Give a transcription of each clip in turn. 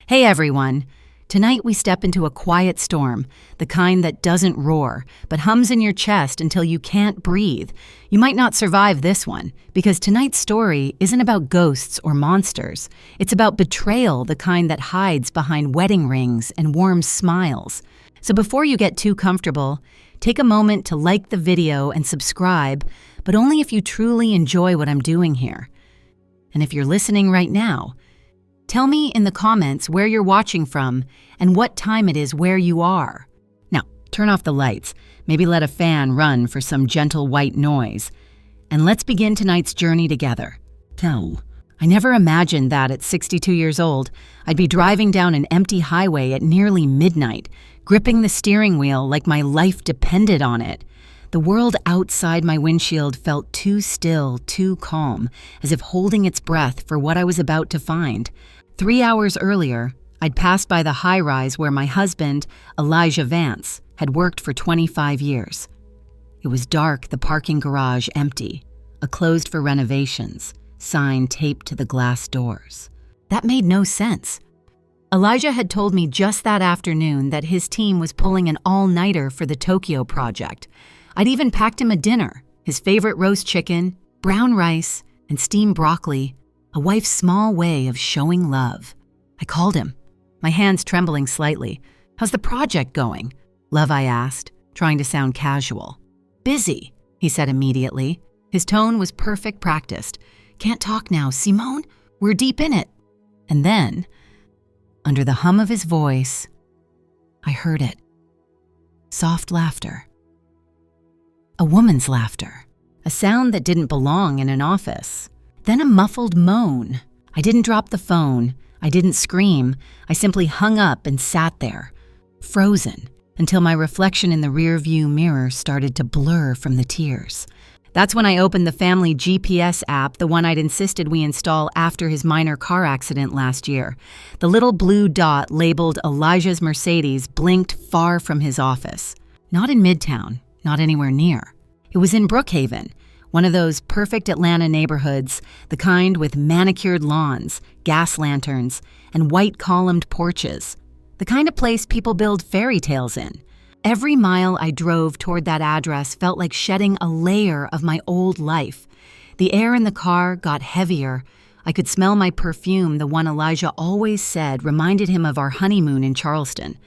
Hey everyone! Tonight we step into a quiet storm, the kind that doesn't roar, but hums in your chest until you can't breathe. You might not survive this one, because tonight's story isn't about ghosts or monsters. It's about betrayal, the kind that hides behind wedding rings and warm smiles. So before you get too comfortable, take a moment to like the video and subscribe, but only if you truly enjoy what I'm doing here. And if you're listening right now, tell me in the comments where you're watching from and what time it is where you are. Now, turn off the lights, maybe let a fan run for some gentle white noise, and let's begin tonight's journey together. I never imagined that at 62 years old, I'd be driving down an empty highway at nearly midnight, gripping the steering wheel like my life depended on it. The world outside my windshield felt too still, too calm, as if holding its breath for what I was about to find. 3 hours earlier, I'd passed by the high-rise where my husband, Elijah Vance, had worked for 25 years. It was dark, the parking garage empty, a closed for renovations, sign taped to the glass doors. That made no sense. Elijah had told me just that afternoon that his team was pulling an all-nighter for the Tokyo project. I'd even packed him a dinner, his favorite roast chicken, brown rice, and steamed broccoli, a wife's small way of showing love. I called him, my hands trembling slightly. "How's the project going?" Love, I asked, trying to sound casual. "Busy," he said immediately. His tone was perfect practiced. "Can't talk now, Simone. We're deep in it." And then, under the hum of his voice, I heard it. Soft laughter. A woman's laughter. A sound that didn't belong in an office. Then a muffled moan. I didn't drop the phone. I didn't scream. I simply hung up and sat there, frozen, until my reflection in the rearview mirror started to blur from the tears. That's when I opened the family GPS app, the one I'd insisted we install after his minor car accident last year. The little blue dot labeled Elijah's Mercedes blinked far from his office. Not in Midtown, not anywhere near. It was in Brookhaven, one of those perfect Atlanta neighborhoods, the kind with manicured lawns, gas lanterns, and white columned porches. The kind of place people build fairy tales in. Every mile I drove toward that address felt like shedding a layer of my old life. The air in the car got heavier. I could smell my perfume, the one Elijah always said reminded him of our honeymoon in Charleston.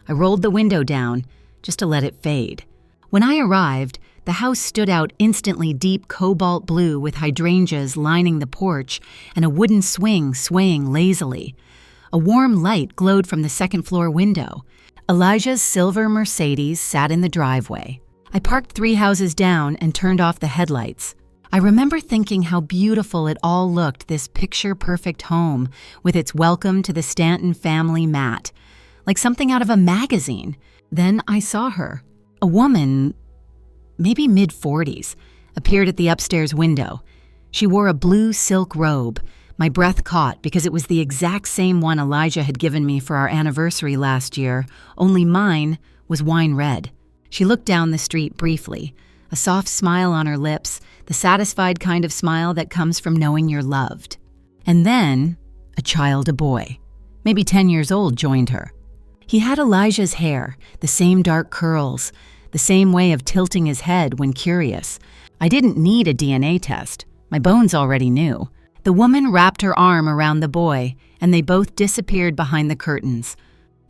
I rolled the window down just to let it fade. When I arrived, the house stood out instantly deep cobalt blue with hydrangeas lining the porch and a wooden swing swaying lazily. A warm light glowed from the second-floor window. Elijah's silver Mercedes sat in the driveway. I parked 3 houses down and turned off the headlights. I remember thinking how beautiful it all looked, this picture-perfect home with its welcome to the Stanton family mat, like something out of a magazine. Then I saw her. A woman, maybe mid-40s, appeared at the upstairs window. She wore a blue silk robe. My breath caught because it was the exact same one Elijah had given me for our anniversary last year, only mine was wine red. She looked down the street briefly, a soft smile on her lips, the satisfied kind of smile that comes from knowing you're loved. And then, a boy, maybe 10 years old, joined her. He had Elijah's hair, the same dark curls, the same way of tilting his head when curious. I didn't need a DNA test. My bones already knew. The woman wrapped her arm around the boy, and they both disappeared behind the curtains.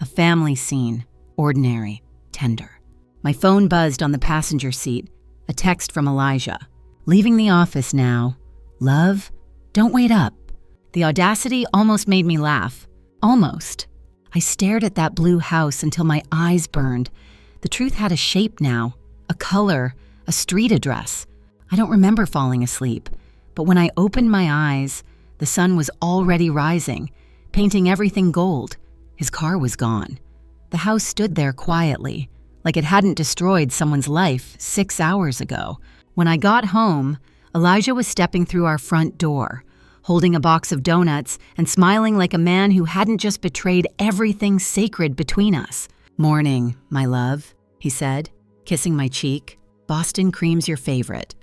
A family scene, ordinary, tender. My phone buzzed on the passenger seat, a text from Elijah. "Leaving the office now. Love, don't wait up." The audacity almost made me laugh. Almost. I stared at that blue house until my eyes burned. The truth had a shape now, a color, a street address. I don't remember falling asleep, but when I opened my eyes, the sun was already rising, painting everything gold. His car was gone. The house stood there quietly, like it hadn't destroyed someone's life 6 hours ago. When I got home, Elijah was stepping through our front door, holding a box of donuts and smiling like a man who hadn't just betrayed everything sacred between us. "Morning, my love," he said, kissing my cheek. "Boston cream's your favorite."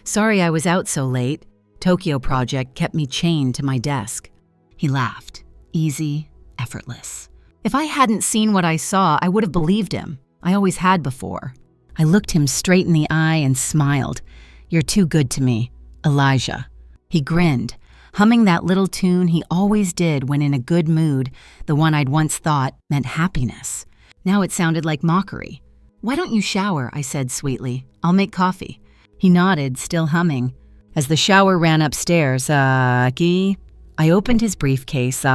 "Sorry I was out so late. Tokyo project kept me chained to my desk." He laughed, easy, effortless. If I hadn't seen what I saw, I would have believed him. I always had before. I looked him straight in the eye and smiled. "You're too good to me, Elijah." He grinned, humming that little tune he always did when in a good mood, the one I'd once thought meant happiness. Now it sounded like mockery. "Why don't you shower?" I said sweetly. "I'll make coffee." He nodded, still humming. As the shower ran upstairs, I opened his briefcase,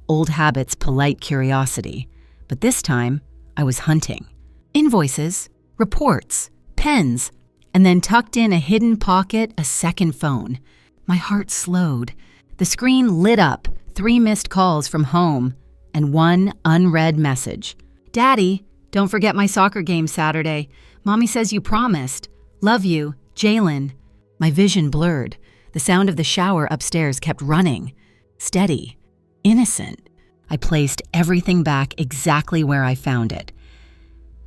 old habits, polite curiosity. But this time, I was hunting. Invoices, reports, pens, and then tucked in a hidden pocket, a second phone. My heart slowed. The screen lit up, 3 missed calls from home, and 1 unread message. "Daddy, don't forget my soccer game Saturday. Mommy says you promised. Love you, Jalen." My vision blurred. The sound of the shower upstairs kept running. Steady. Innocent. I placed everything back exactly where I found it.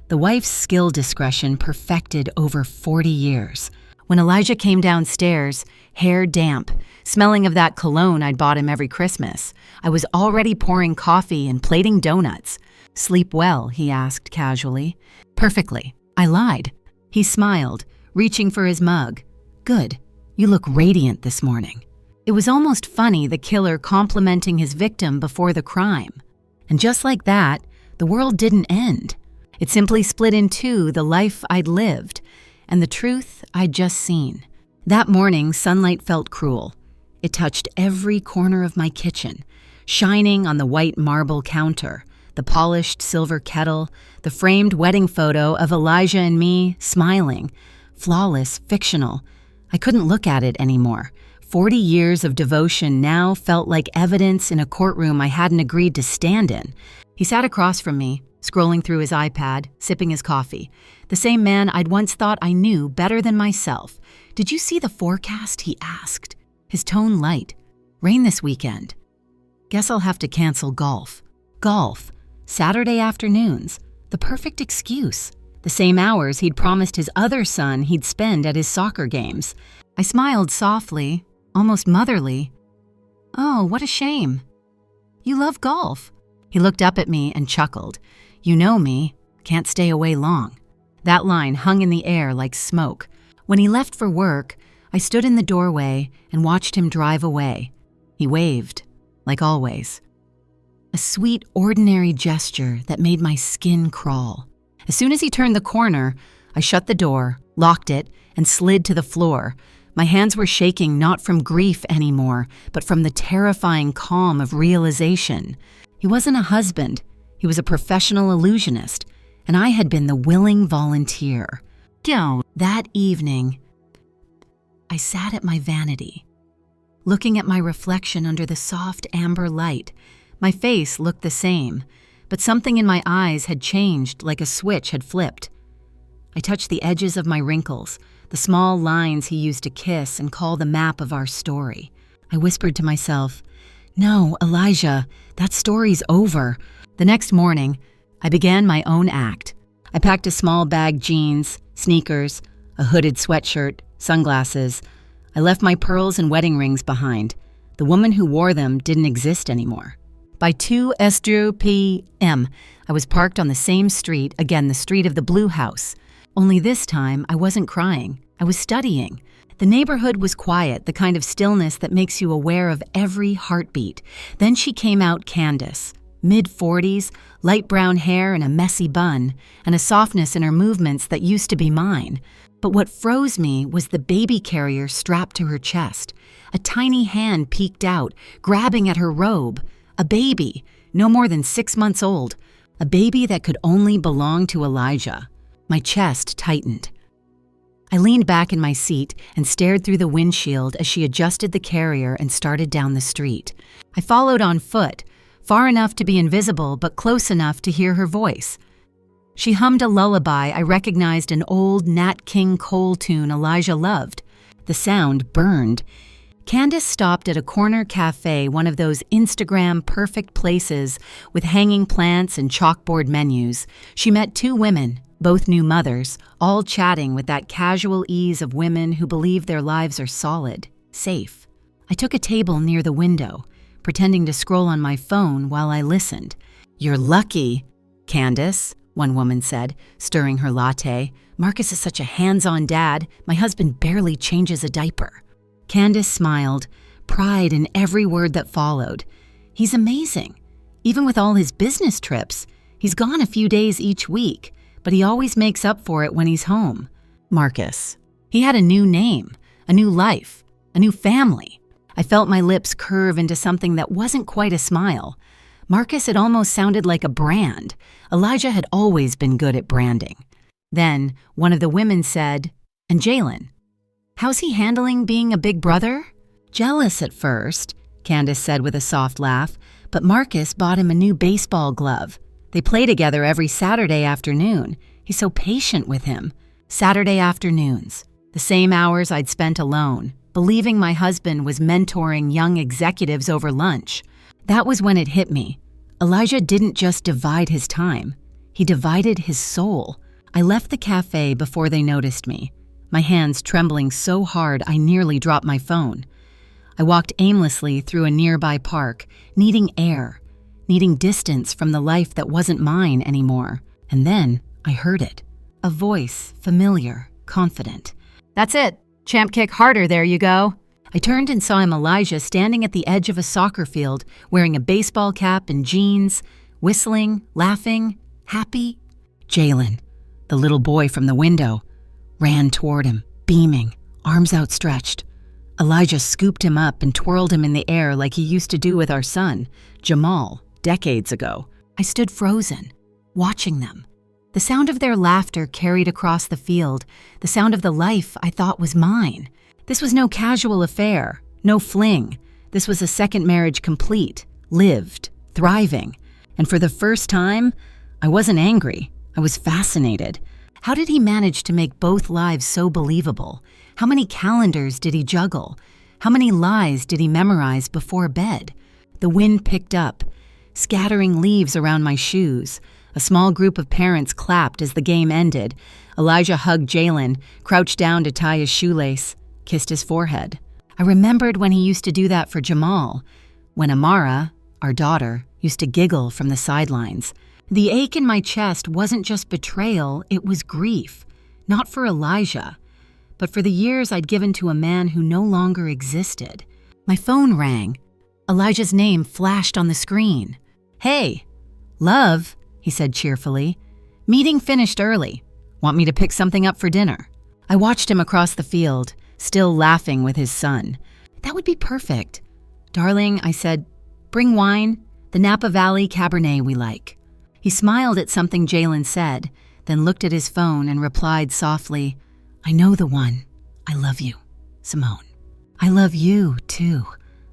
The wife's skill discretion perfected over 40 years. When Elijah came downstairs, hair damp, smelling of that cologne I'd bought him every Christmas, I was already pouring coffee and plating donuts. "Sleep well?" he asked casually. "Perfectly." I lied. He smiled, reaching for his mug. "Good. You look radiant this morning." It was almost funny, the killer complimenting his victim before the crime. And just like that, the world didn't end. It simply split in two, the life I'd lived and the truth I'd just seen. That morning, sunlight felt cruel. It touched every corner of my kitchen, shining on the white marble counter, the polished silver kettle, the framed wedding photo of Elijah and me smiling, flawless, fictional. I couldn't look at it anymore. 40 years of devotion now felt like evidence in a courtroom I hadn't agreed to stand in. He sat across from me, scrolling through his iPad, sipping his coffee. The same man I'd once thought I knew better than myself. "Did you see the forecast?" he asked. His tone light. "Rain this weekend." "Guess I'll have to cancel golf." Golf. Saturday afternoons. The perfect excuse. The same hours he'd promised his other son he'd spend at his soccer games. I smiled softly, almost motherly. "Oh, what a shame. You love golf." He looked up at me and chuckled. "You know me. Can't stay away long." That line hung in the air like smoke. When he left for work, I stood in the doorway and watched him drive away. He waved, like always. A sweet, ordinary gesture that made my skin crawl. As soon as he turned the corner, I shut the door, locked it, and slid to the floor. My hands were shaking not from grief anymore, but from the terrifying calm of realization. He wasn't a husband. He was a professional illusionist, and I had been the willing volunteer. That evening, I sat at my vanity, looking at my reflection under the soft amber light. My face looked the same, but something in my eyes had changed, like a switch had flipped. I touched the edges of my wrinkles, the small lines he used to kiss and call the map of our story. I whispered to myself, "No, Elijah, that story's over." The next morning, I began my own act. I packed a small bag jeans, sneakers, a hooded sweatshirt, sunglasses. I left my pearls and wedding rings behind. The woman who wore them didn't exist anymore. By 2 p.m., I was parked on the same street, again the street of the blue house. Only this time, I wasn't crying. I was studying. The neighborhood was quiet, the kind of stillness that makes you aware of every heartbeat. Then she came out, Candace, mid-40s, light brown hair and a messy bun, and a softness in her movements that used to be mine. But what froze me was the baby carrier strapped to her chest. A tiny hand peeked out, grabbing at her robe. A baby, no more than 6 months old. A baby that could only belong to Elijah. My chest tightened. I leaned back in my seat and stared through the windshield as she adjusted the carrier and started down the street. I followed on foot, far enough to be invisible but close enough to hear her voice. She hummed a lullaby I recognized, an old Nat King Cole tune Elijah loved. The sound burned. Candace stopped at a corner cafe, one of those Instagram-perfect places with hanging plants and chalkboard menus. She met 2 women, both new mothers, all chatting with that casual ease of women who believe their lives are solid, safe. I took a table near the window, pretending to scroll on my phone while I listened. "You're lucky, Candace," one woman said, stirring her latte. "Marcus is such a hands-on dad. My husband barely changes a diaper." Candace smiled, pride in every word that followed. "He's amazing. Even with all his business trips, he's gone a few days each week, but he always makes up for it when he's home." Marcus. He had a new name, a new life, a new family. I felt my lips curve into something that wasn't quite a smile. Marcus had almost sounded like a brand. Elijah had always been good at branding. Then one of the women said, "And Jalen, how's he handling being a big brother?" "Jealous at first," Candace said with a soft laugh, "but Marcus bought him a new baseball glove. They play together every Saturday afternoon. He's so patient with him." Saturday afternoons, the same hours I'd spent alone, believing my husband was mentoring young executives over lunch. That was when it hit me. Elijah didn't just divide his time. He divided his soul. I left the cafe before they noticed me, my hands trembling so hard I nearly dropped my phone. I walked aimlessly through a nearby park, needing air, needing distance from the life that wasn't mine anymore. And then I heard it. A voice, familiar, confident. "That's it. Champ kick harder, there you go." I turned and saw him, Elijah, standing at the edge of a soccer field, wearing a baseball cap and jeans, whistling, laughing, happy. Jalen, the little boy from the window, ran toward him, beaming, arms outstretched. Elijah scooped him up and twirled him in the air like he used to do with our son, Jamal, decades ago. I stood frozen, watching them. The sound of their laughter carried across the field, the sound of the life I thought was mine. This was no casual affair, no fling. This was a second marriage complete, lived, thriving. And for the first time, I wasn't angry. I was fascinated. How did he manage to make both lives so believable? How many calendars did he juggle? How many lies did he memorize before bed? The wind picked up, scattering leaves around my shoes. A small group of parents clapped as the game ended. Elijah hugged Jalen, crouched down to tie his shoelace, kissed his forehead. I remembered when he used to do that for Jamal, when Amara, our daughter, used to giggle from the sidelines. The ache in my chest wasn't just betrayal, it was grief. Not for Elijah, but for the years I'd given to a man who no longer existed. My phone rang. Elijah's name flashed on the screen. "Hey, love," he said cheerfully. "Meeting finished early. Want me to pick something up for dinner?" I watched him across the field, still laughing with his son. "That would be perfect." "Darling," I said, "bring wine, the Napa Valley Cabernet we like." He smiled at something Jalen said, then looked at his phone and replied softly, "I know the one. I love you, Simone." "I love you, too,"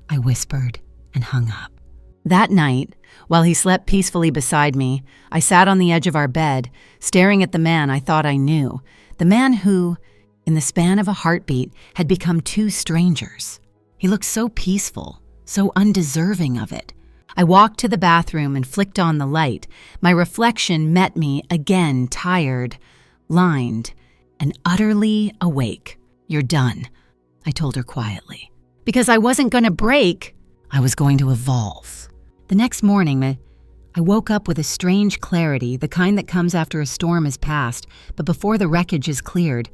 I whispered and hung up. That night, while he slept peacefully beside me, I sat on the edge of our bed, staring at the man I thought I knew, the man who, in the span of a heartbeat, had become two strangers. He looked so peaceful, so undeserving of it. I walked to the bathroom and flicked on the light. My reflection met me again, tired, lined, and utterly awake. "You're done," I told her quietly. Because I wasn't going to break, I was going to evolve. The next morning, I woke up with a strange clarity, the kind that comes after a storm has passed, but before the wreckage is cleared.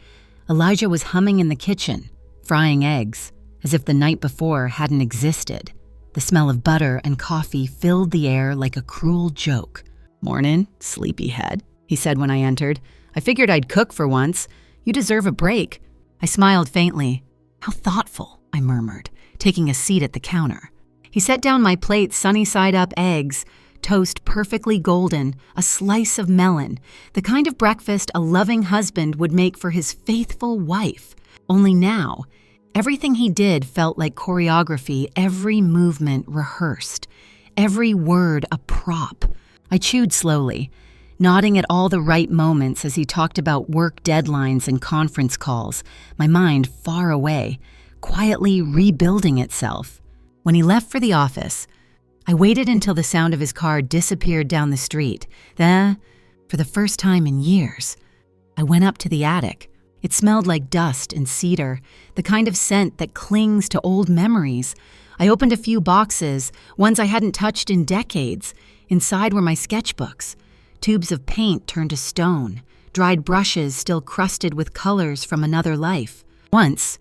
Elijah was humming in the kitchen, frying eggs, as if the night before hadn't existed. The smell of butter and coffee filled the air like a cruel joke. "Mornin', sleepyhead," he said when I entered. "I figured I'd cook for once. You deserve a break." I smiled faintly. "How thoughtful," I murmured, taking a seat at the counter. He set down my plate sunny-side-up eggs, toast perfectly golden, a slice of melon, the kind of breakfast a loving husband would make for his faithful wife. Only now, everything he did felt like choreography, every movement rehearsed, every word a prop. I chewed slowly, nodding at all the right moments as he talked about work deadlines and conference calls, my mind far away, quietly rebuilding itself. When he left for the office, I waited until the sound of his car disappeared down the street. Then, for the first time in years, I went up to the attic. It smelled like dust and cedar, the kind of scent that clings to old memories. I opened a few boxes, ones I hadn't touched in decades. Inside were my sketchbooks, tubes of paint turned to stone, dried brushes still crusted with colors from another life. Once,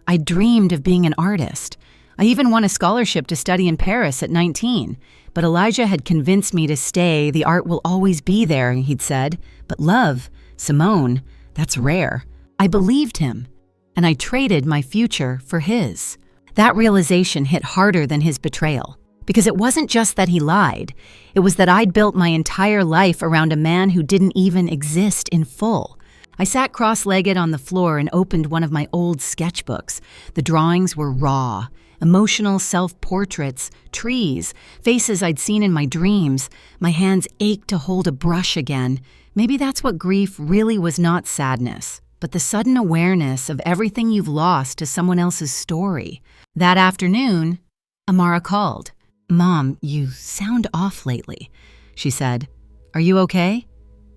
I dreamed of being an artist. I even won a scholarship to study in Paris at 19. But Elijah had convinced me to stay. The art will always be there, he'd said. But love, Simone, that's rare. I believed him, and I traded my future for his. That realization hit harder than his betrayal. Because it wasn't just that he lied. It was that I'd built my entire life around a man who didn't even exist in full. I sat cross-legged on the floor and opened one of my old sketchbooks. The drawings were raw. Emotional self-portraits, trees, faces I'd seen in my dreams. My hands ached to hold a brush again. Maybe that's what grief really was, not sadness, but the sudden awareness of everything you've lost to someone else's story. That afternoon, Amara called. "Mom, you sound off lately," she said. "Are you okay?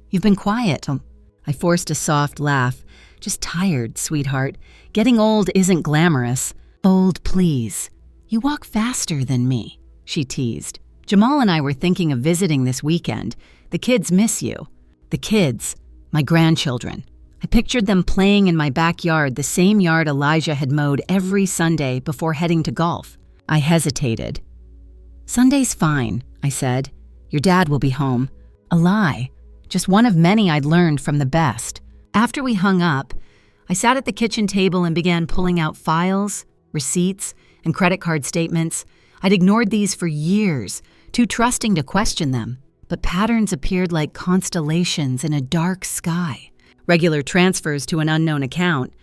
You've been quiet." I forced a soft laugh. "Just tired, sweetheart. Getting old isn't glamorous." "Old, please. You walk faster than me," she teased. "Jamal and I were thinking of visiting this weekend. The kids miss you." The kids, my grandchildren. I pictured them playing in my backyard, the same yard Elijah had mowed every Sunday before heading to golf. I hesitated. "Sunday's fine," I said. "Your dad will be home." A lie, just one of many I'd learned from the best. After we hung up, I sat at the kitchen table and began pulling out files, receipts, and credit card statements. I'd ignored these for years, too trusting to question them. But patterns appeared like constellations in a dark sky. Regular transfers to an unknown account,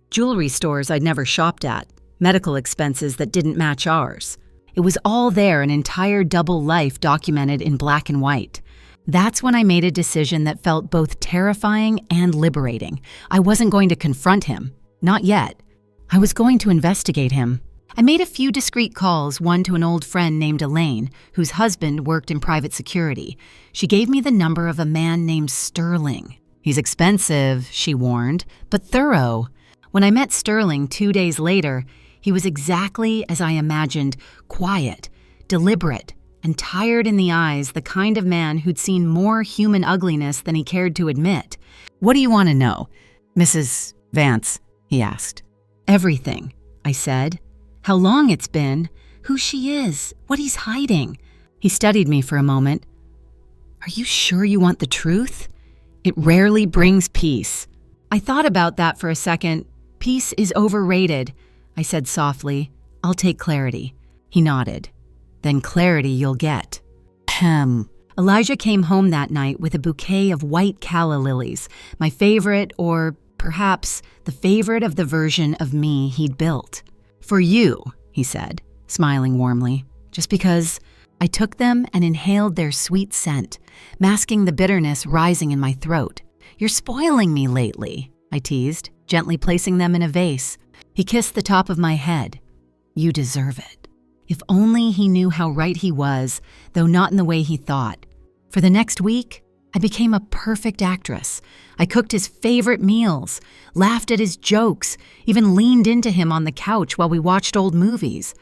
jewelry stores I'd never shopped at, medical expenses that didn't match ours. It was all there, an entire double life documented in black and white. That's when I made a decision that felt both terrifying and liberating. I wasn't going to confront him. Not yet. I was going to investigate him. I made a few discreet calls, one to an old friend named Elaine, whose husband worked in private security. She gave me the number of a man named Sterling. "He's expensive," she warned, "but thorough." When I met Sterling 2 days later, he was exactly as I imagined, quiet, deliberate, and tired in the eyes, the kind of man who'd seen more human ugliness than he cared to admit. "What do you want to know, Mrs. Vance?" he asked. "Everything," I said. "How long it's been, who she is, what he's hiding." He studied me for a moment. "Are you sure you want the truth? It rarely brings peace." I thought about that for a second. "Peace is overrated," I said softly. "I'll take clarity." He nodded. "Then clarity you'll get." Elijah came home that night with a bouquet of white calla lilies, my favorite, or perhaps the favorite of the version of me he'd built. "For you," he said, smiling warmly, just because. I took them and inhaled their sweet scent, masking the bitterness rising in my throat. "You're spoiling me lately," I teased, gently placing them in a vase. He kissed the top of my head. "You deserve it." If only he knew how right he was, though not in the way he thought. For the next week, I became a perfect actress. I cooked his favorite meals, laughed at his jokes, even leaned into him on the couch while we watched old movies.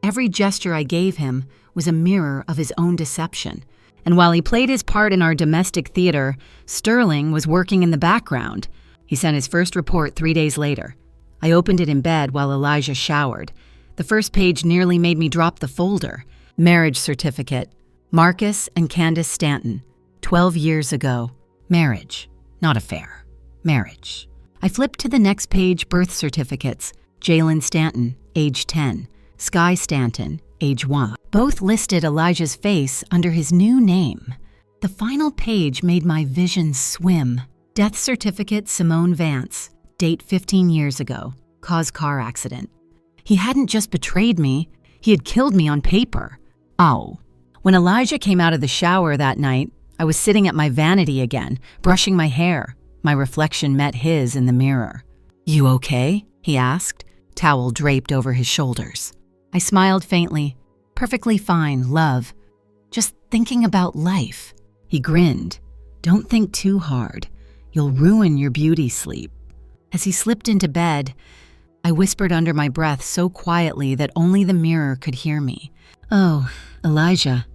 Every gesture I gave him was a mirror of his own deception. And while he played his part in our domestic theater, Sterling was working in the background. He sent his first report 3 days later. I opened it in bed while Elijah showered. The first page nearly made me drop the folder. Marriage certificate. Marcus and Candace Stanton. 12 years ago. Marriage. Not affair. Marriage. I flipped to the next page. Birth certificates. Jalen Stanton, age 10. Sky Stanton, age 1. Both listed Elijah's face under his new name. The final page made my vision swim. Death certificate Simone Vance. Date 15 years ago. Cause car accident. He hadn't just betrayed me. He had killed me on paper. Oh. When Elijah came out of the shower that night, I was sitting at my vanity again, brushing my hair. My reflection met his in the mirror. "You okay?" he asked, towel draped over his shoulders. I smiled faintly. "Perfectly fine, love. Just thinking about life." He grinned. "Don't think too hard. You'll ruin your beauty sleep." As he slipped into bed, I whispered under my breath so quietly that only the mirror could hear me. "Oh, Elijah,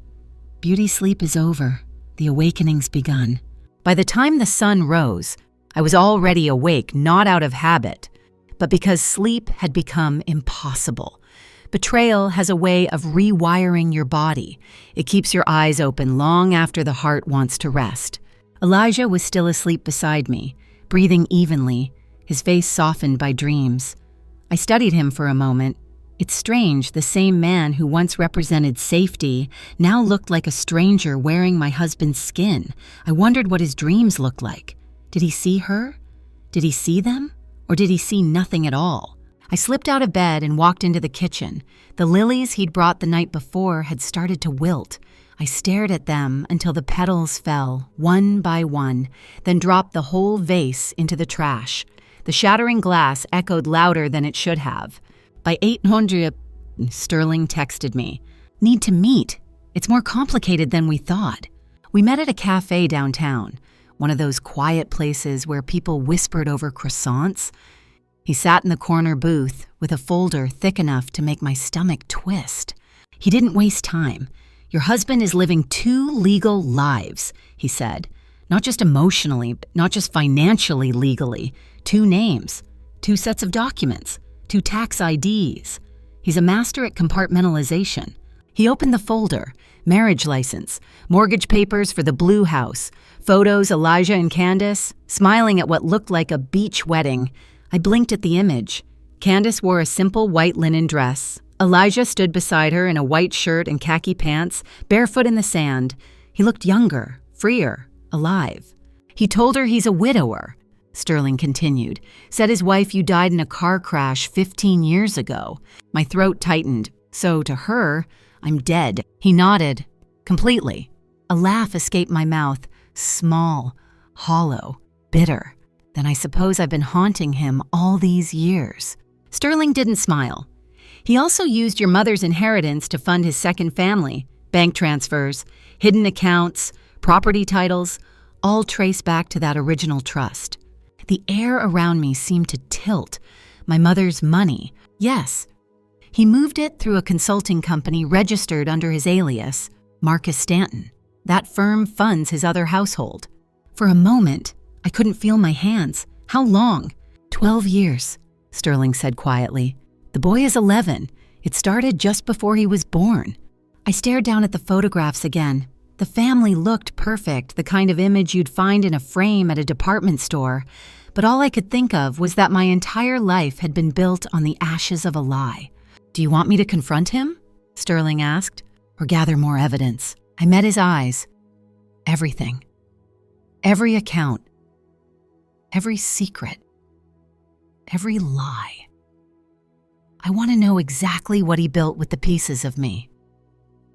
beauty sleep is over. The awakening's begun." By the time the sun rose, I was already awake, not out of habit, but because sleep had become impossible. Betrayal has a way of rewiring your body. It keeps your eyes open long after the heart wants to rest. Elijah was still asleep beside me, breathing evenly, his face softened by dreams. I studied him for a moment. It's strange, the same man who once represented safety now looked like a stranger wearing my husband's skin. I wondered what his dreams looked like. Did he see her? Did he see them? Or did he see nothing at all? I slipped out of bed and walked into the kitchen. The lilies he'd brought the night before had started to wilt. I stared at them until the petals fell, one by one, then dropped the whole vase into the trash. The shattering glass echoed louder than it should have. By 800, Sterling texted me. "Need to meet. It's more complicated than we thought." We met at a cafe downtown, one of those quiet places where people whispered over croissants. He sat in the corner booth with a folder thick enough to make my stomach twist. He didn't waste time. "Your husband is living 2 legal lives," he said. "Not just emotionally, not just financially legally. 2 names, 2 sets of documents, 2 tax IDs. He's a master at compartmentalization." He opened the folder: marriage license, mortgage papers for the Blue House, photos Elijah and Candace, smiling at what looked like a beach wedding. I blinked at the image. Candace wore a simple white linen dress. Elijah stood beside her in a white shirt and khaki pants, barefoot in the sand. He looked younger, freer, alive. "He told her he's a widower," Sterling continued. "Said his wife you died in a car crash 15 years ago." My throat tightened. "So to her, I'm dead." He nodded. "Completely." A laugh escaped my mouth, small, hollow, bitter. "Then I suppose I've been haunting him all these years." Sterling didn't smile. "He also used your mother's inheritance to fund his second family. Bank transfers, hidden accounts, property titles, all trace back to that original trust." The air around me seemed to tilt. My mother's money. Yes. He moved it through a consulting company registered under his alias, Marcus Stanton. That firm funds his other household. For a moment, I couldn't feel my hands. "How long?" 12 years, Sterling said quietly. "The boy is 11. It started just before he was born." I stared down at the photographs again. The family looked perfect, the kind of image you'd find in a frame at a department store. But all I could think of was that my entire life had been built on the ashes of a lie. "Do you want me to confront him?" Sterling asked. "Or gather more evidence?" I met his eyes. Everything. Every account. Every secret. Every lie. I want to know exactly what he built with the pieces of me.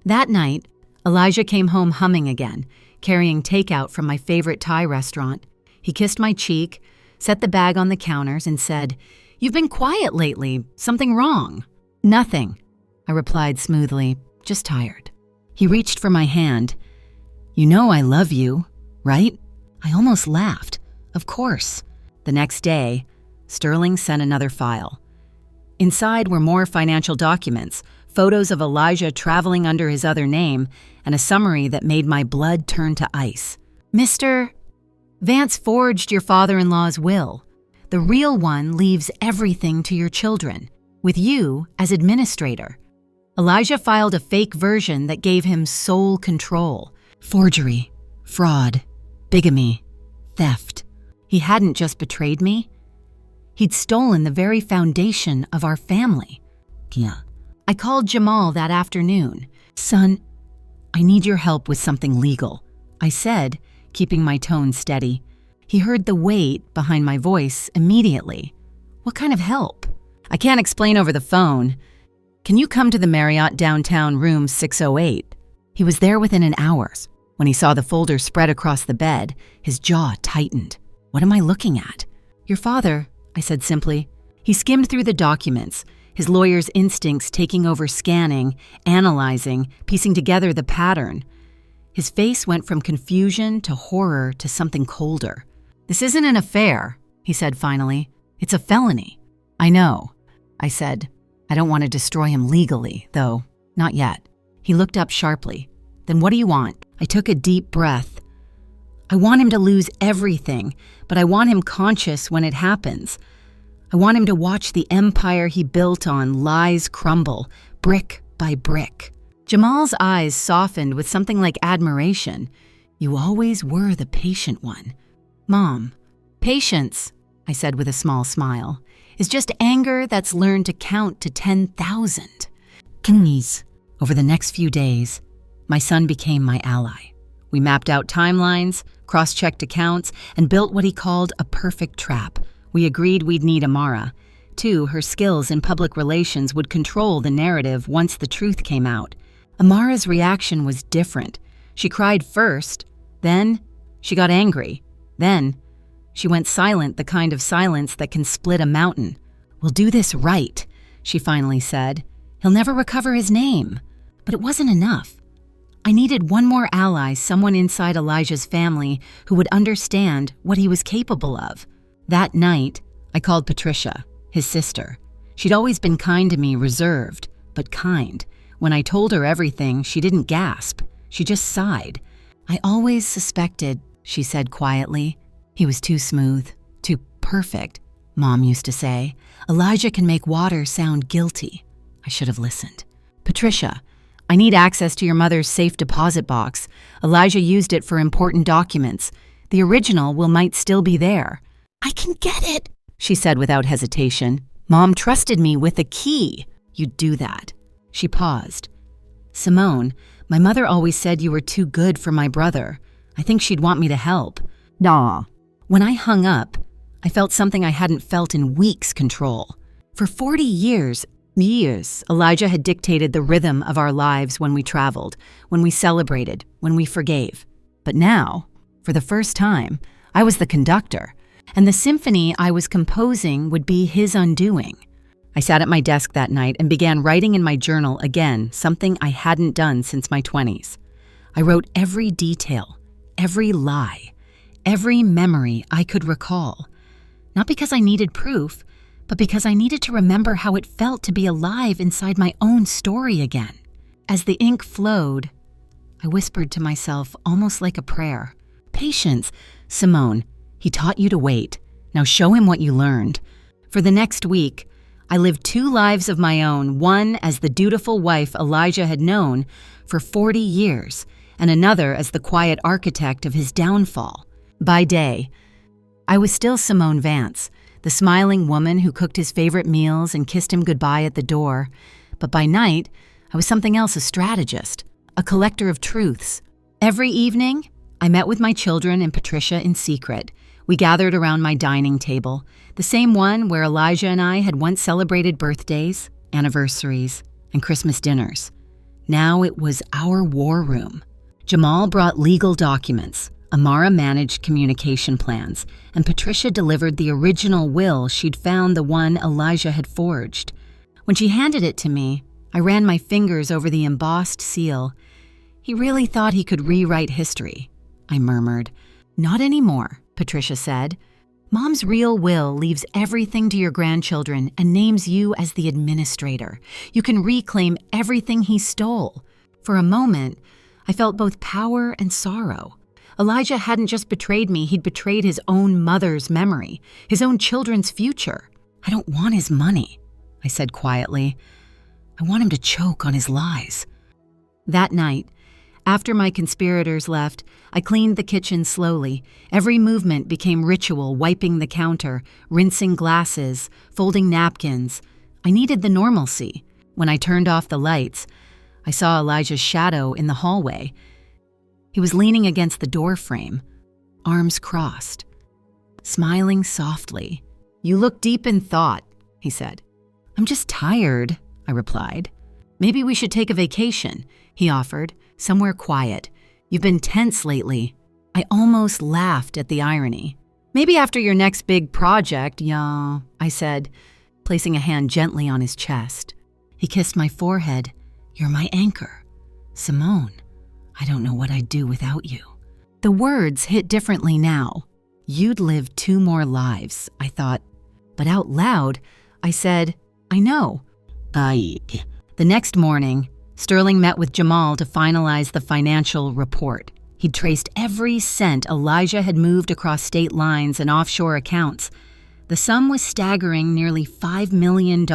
That night, Elijah came home humming again, carrying takeout from my favorite Thai restaurant. He kissed my cheek, set the bag on the counters, and said, "You've been quiet lately. Something wrong?" "Nothing," I replied smoothly, "just tired." He reached for my hand. "You know I love you, right?" I almost laughed. Of course. The next day, Sterling sent another file. Inside were more financial documents, photos of Elijah traveling under his other name, and a summary that made my blood turn to ice. "Mr. Vance forged your father-in-law's will. The real one leaves everything to your children, with you as administrator. Elijah filed a fake version that gave him sole control. Forgery, fraud, bigamy, theft. He hadn't just betrayed me. He'd stolen the very foundation of our family." Yeah. I called Jamal that afternoon. "Son, I need your help with something legal," I said, keeping my tone steady. He heard the weight behind my voice immediately. "What kind of help?" "I can't explain over the phone. Can you come to the Marriott downtown room 608? He was there within an hour. When he saw the folder spread across the bed, his jaw tightened. "What am I looking at?" "Your father," I said simply. He skimmed through the documents, his lawyer's instincts taking over scanning, analyzing, piecing together the pattern. His face went from confusion to horror to something colder. "This isn't an affair," he said finally. "It's a felony." "I know." I said. I don't want to destroy him legally, though. Not yet. He looked up sharply. Then what do you want? I took a deep breath. I want him to lose everything, but I want him conscious when it happens. I want him to watch the empire he built on lies crumble, brick by brick. Jamal's eyes softened with something like admiration. You always were the patient one. Mom, patience, I said with a small smile, is just anger that's learned to count to 10,000. Knees. Over the next few days, my son became my ally. We mapped out timelines, cross-checked accounts, and built what he called a perfect trap. We agreed we'd need Amara. Too, her skills in public relations would control the narrative once the truth came out. Amara's reaction was different. She cried first, then she got angry, then she went silent, the kind of silence that can split a mountain. We'll do this right, she finally said. He'll never recover his name. But it wasn't enough. I needed one more ally, someone inside Elijah's family who would understand what he was capable of. That night, I called Patricia, his sister. She'd always been kind to me, reserved, but kind. When I told her everything, she didn't gasp. She just sighed. I always suspected, she said quietly. He was too smooth, too perfect, Mom used to say. Elijah can make water sound guilty. I should have listened. Patricia, I need access to your mother's safe deposit box. Elijah used it for important documents. The original might still be there. I can get it, she said without hesitation. Mom trusted me with a key. You'd do that. She paused. Simone, my mother always said you were too good for my brother. I think she'd want me to help. Nah. When I hung up, I felt something I hadn't felt in weeks control. For 40 years, Elijah had dictated the rhythm of our lives when we traveled, when we celebrated, when we forgave. But now, for the first time, I was the conductor, and the symphony I was composing would be his undoing. I sat at my desk that night and began writing in my journal again, something I hadn't done since my 20s. I wrote every detail, every lie, every memory I could recall. Not because I needed proof, but because I needed to remember how it felt to be alive inside my own story again. As the ink flowed, I whispered to myself almost like a prayer. Patience, Simone. He taught you to wait. Now show him what you learned. For the next week, I lived 2 lives of my own, one as the dutiful wife Elijah had known for 40 years, and another as the quiet architect of his downfall. By day, I was still Simone Vance, the smiling woman who cooked his favorite meals and kissed him goodbye at the door. But by night, I was something else, a strategist, a collector of truths. Every evening, I met with my children and Patricia in secret. We gathered around my dining table, the same one where Elijah and I had once celebrated birthdays, anniversaries, and Christmas dinners. Now it was our war room. Jamal brought legal documents, Amara managed communication plans, and Patricia delivered the original will she'd found, the one Elijah had forged. When she handed it to me, I ran my fingers over the embossed seal. He really thought he could rewrite history, I murmured. Not anymore, Patricia said. Mom's real will leaves everything to your grandchildren and names you as the administrator. You can reclaim everything he stole. For a moment, I felt both power and sorrow. Elijah hadn't just betrayed me, he'd betrayed his own mother's memory, his own children's future. I don't want his money, I said quietly. I want him to choke on his lies. That night, after my conspirators left, I cleaned the kitchen slowly. Every movement became ritual, wiping the counter, rinsing glasses, folding napkins. I needed the normalcy. When I turned off the lights, I saw Elijah's shadow in the hallway. He was leaning against the door frame, arms crossed, smiling softly. You look deep in thought, he said. I'm just tired, I replied. Maybe we should take a vacation, he offered, somewhere quiet. You've been tense lately. I almost laughed at the irony. Maybe after your next big project, yeah, I said, placing a hand gently on his chest. He kissed my forehead. You're my anchor. Simone, I don't know what I'd do without you. The words hit differently now. You'd live 2 more lives, I thought. But out loud, I said, I know. Baik. The next morning, Sterling met with Jamal to finalize the financial report. He'd traced every cent Elijah had moved across state lines and offshore accounts. The sum was staggering, nearly $5 million.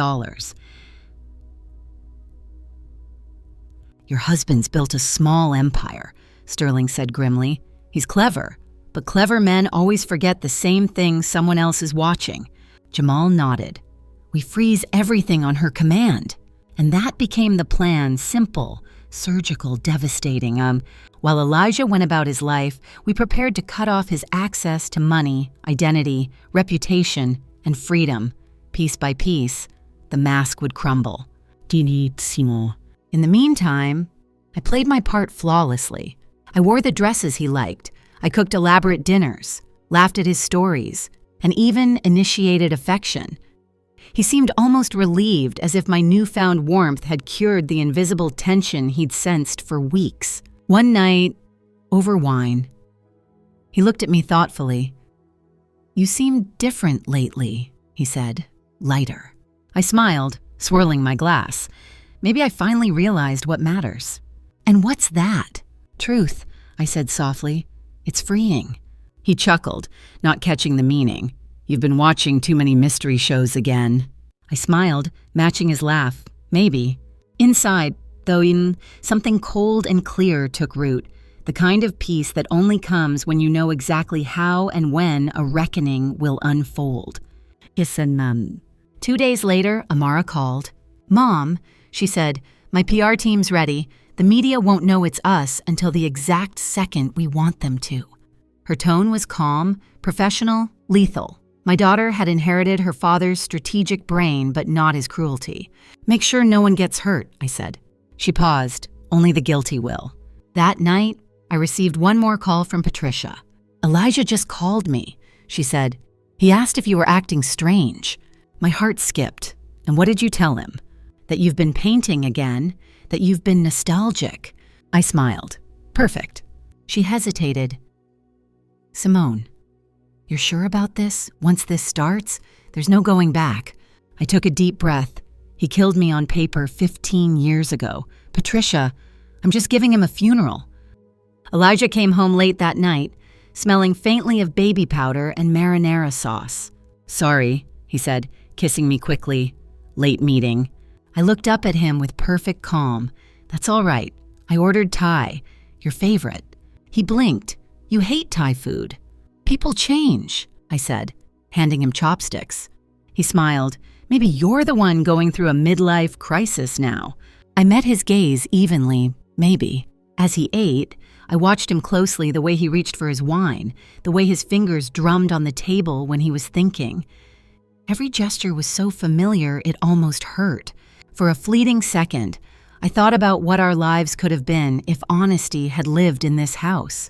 Your husband's built a small empire, Sterling said grimly. He's clever, but clever men always forget the same thing someone else is watching. Jamal nodded. We freeze everything on her command. And that became the plan, simple, surgical, devastating. While Elijah went about his life, we prepared to cut off his access to money, identity, reputation, and freedom. Piece by piece, the mask would crumble. Diritissimo. In the meantime, I played my part flawlessly. I wore the dresses he liked. I cooked elaborate dinners, laughed at his stories, and even initiated affection. He seemed almost relieved, as if my newfound warmth had cured the invisible tension he'd sensed for weeks. One night, over wine, he looked at me thoughtfully. You seem different lately, he said, lighter. I smiled, swirling my glass. Maybe I finally realized what matters. And what's that? Truth, I said softly. It's freeing. He chuckled, not catching the meaning. You've been watching too many mystery shows again. I smiled, matching his laugh. Maybe. Inside, though, something cold and clear took root, the kind of peace that only comes when you know exactly how and when a reckoning will unfold. Yes, and Mom. 2 days later, Amara called. Mom, she said, my PR team's ready. The media won't know it's us until the exact second we want them to. Her tone was calm, professional, lethal. My daughter had inherited her father's strategic brain, but not his cruelty. Make sure no one gets hurt, I said. She paused. Only the guilty will. That night, I received one more call from Patricia. Elijah just called me, she said. He asked if you were acting strange. My heart skipped. And what did you tell him? That you've been painting again, that you've been nostalgic. I smiled. Perfect. She hesitated. Simone, you're sure about this? Once this starts, there's no going back. I took a deep breath. He killed me on paper 15 years ago. Patricia, I'm just giving him a funeral. Elijah came home late that night, smelling faintly of baby powder and marinara sauce. Sorry, he said, kissing me quickly. Late meeting. I looked up at him with perfect calm. That's all right. I ordered Thai, your favorite. He blinked. You hate Thai food. People change, I said, handing him chopsticks. He smiled. Maybe you're the one going through a midlife crisis now. I met his gaze evenly, maybe. As he ate, I watched him closely, the way he reached for his wine, the way his fingers drummed on the table when he was thinking. Every gesture was so familiar it almost hurt. For a fleeting second, I thought about what our lives could have been if honesty had lived in this house.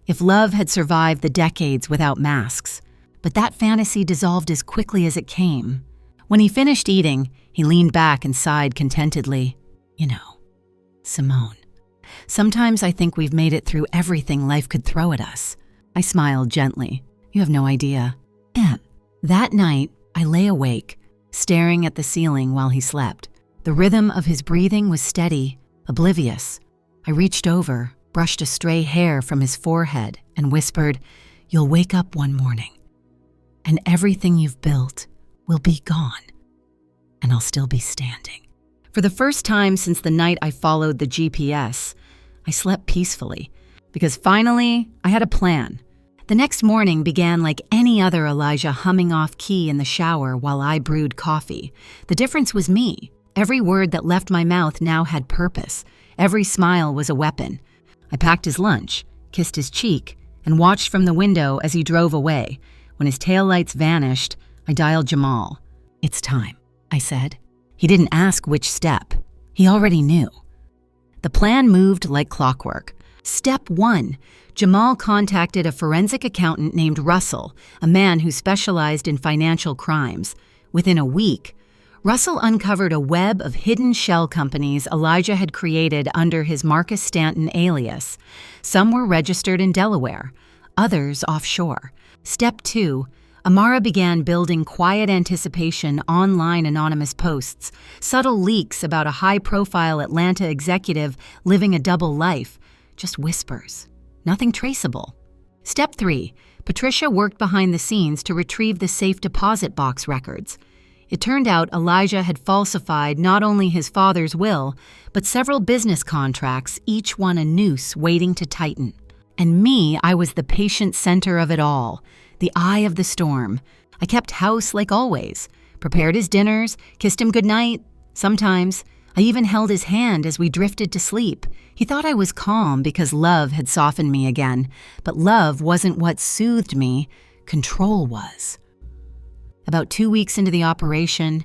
If love had survived the decades without masks. But that fantasy dissolved as quickly as it came. When he finished eating, he leaned back and sighed contentedly. You know, Simone, sometimes I think we've made it through everything life could throw at us. I smiled gently. You have no idea. That night, I lay awake, staring at the ceiling while he slept. The rhythm of his breathing was steady, oblivious. I reached over, brushed a stray hair from his forehead, and whispered, You'll wake up one morning, and everything you've built will be gone, and I'll still be standing. For the first time since the night I followed the GPS, I slept peacefully, because finally I had a plan. The next morning began like any other Elijah humming off key in the shower while I brewed coffee. The difference was me. Every word that left my mouth now had purpose. Every smile was a weapon. I packed his lunch, kissed his cheek, and watched from the window as he drove away. When his taillights vanished, I dialed Jamal. It's time, I said. He didn't ask which step. He already knew. The plan moved like clockwork. Step 1. Jamal contacted a forensic accountant named Russell, a man who specialized in financial crimes. Within a week, Russell uncovered a web of hidden shell companies Elijah had created under his Marcus Stanton alias. Some were registered in Delaware, others offshore. Step 2. Amara began building quiet anticipation online anonymous posts, subtle leaks about a high-profile Atlanta executive living a double life, just whispers, nothing traceable. Step 3. Patricia worked behind the scenes to retrieve the safe deposit box records. It turned out Elijah had falsified not only his father's will, but several business contracts, each one a noose waiting to tighten. And me, I was the patient center of it all, the eye of the storm. I kept house like always, prepared his dinners, kissed him goodnight. Sometimes, I even held his hand as we drifted to sleep. He thought I was calm because love had softened me again, but love wasn't what soothed me, control was. About 2 weeks into the operation,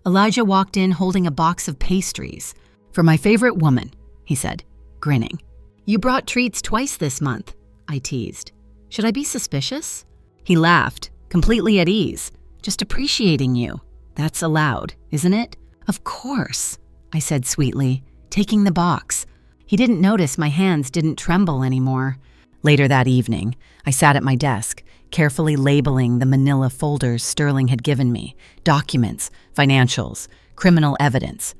Elijah walked in holding a box of pastries. "For my favorite woman," he said, grinning. "You brought treats twice this month," I teased. "Should I be suspicious?" He laughed, completely at ease. "Just appreciating you. That's allowed, isn't it?" "Of course," I said sweetly, taking the box. He didn't notice my hands didn't tremble anymore. Later that evening, I sat at my desk, carefully labeling the manila folders Sterling had given me, documents, financials, criminal evidence.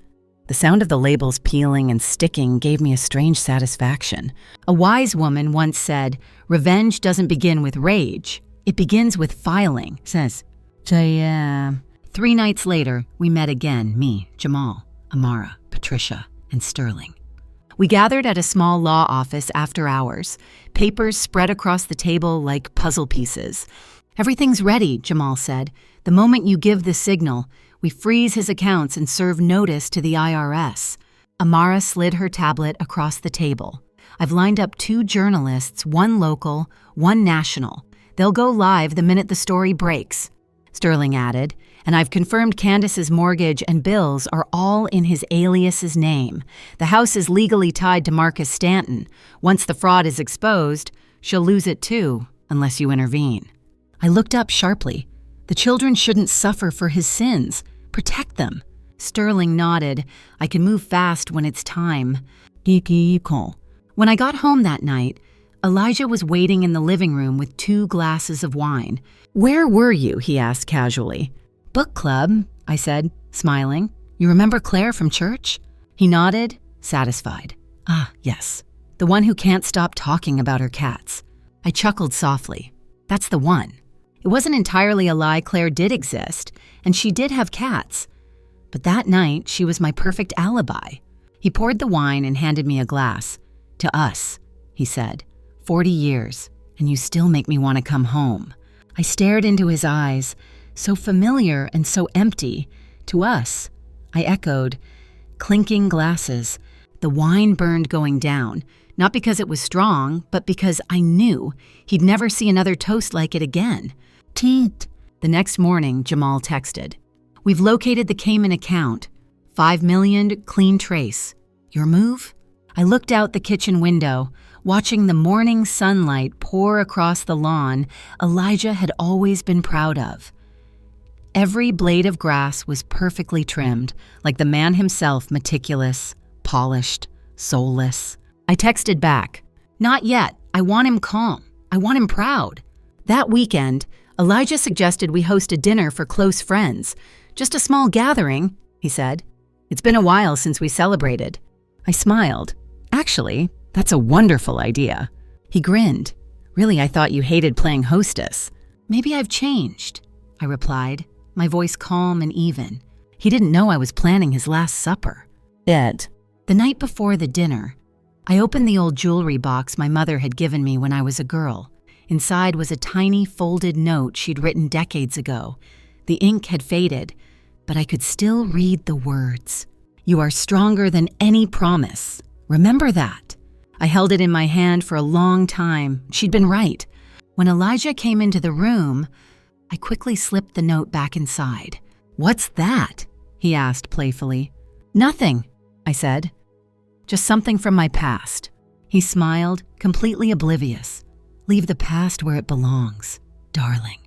The sound of the labels peeling and sticking gave me a strange satisfaction. A wise woman once said, "Revenge doesn't begin with rage. It begins with filing," says. 3 nights later, we met again, me, Jamal, Amara, Patricia, and Sterling. We gathered at a small law office after hours, papers spread across the table like puzzle pieces. "Everything's ready," Jamal said. "The moment you give the signal, we freeze his accounts and serve notice to the IRS. Amara slid her tablet across the table. "I've lined up 2 journalists, 1 local, 1 national. They'll go live the minute the story breaks." Sterling added, "And I've confirmed Candace's mortgage and bills are all in his alias's name. The house is legally tied to Marcus Stanton. Once the fraud is exposed, she'll lose it too, unless you intervene." I looked up sharply. "The children shouldn't suffer for his sins. Protect them." Sterling nodded. "I can move fast when it's time." When I got home that night, Elijah was waiting in the living room with 2 glasses of wine. "Where were you?" he asked casually. "Book club," I said, smiling. "You remember Claire from church?" He nodded, satisfied. "Ah, yes. The one who can't stop talking about her cats." I chuckled softly. "That's the one." It wasn't entirely a lie. Claire did exist, and she did have cats. But that night, she was my perfect alibi. He poured the wine and handed me a glass. "To us," he said. 40 years, and you still make me want to come home." I stared into his eyes, so familiar and so empty. "To us," I echoed. Clinking glasses. The wine burned going down, not because it was strong, but because I knew he'd never see another toast like it again. "Teet." The next morning, Jamal texted. "We've located the Cayman account. 5 million, clean trace. Your move?" I looked out the kitchen window, watching the morning sunlight pour across the lawn Elijah had always been proud of. Every blade of grass was perfectly trimmed, like the man himself, meticulous, polished, soulless. I texted back, "Not yet. I want him calm. I want him proud." That weekend, Elijah suggested we host a dinner for close friends. "Just a small gathering," he said. "It's been a while since we celebrated." I smiled. "Actually, that's a wonderful idea." He grinned. "Really, I thought you hated playing hostess." "Maybe I've changed," I replied, my voice calm and even. He didn't know I was planning his last supper. The night before the dinner, I opened the old jewelry box my mother had given me when I was a girl. Inside was a tiny folded note she'd written decades ago. The ink had faded, but I could still read the words. "You are stronger than any promise. Remember that." I held it in my hand for a long time. She'd been right. When Elijah came into the room, I quickly slipped the note back inside. "What's that?" he asked playfully. "Nothing," I said. "Just something from my past." He smiled, completely oblivious. "Leave the past where it belongs, darling."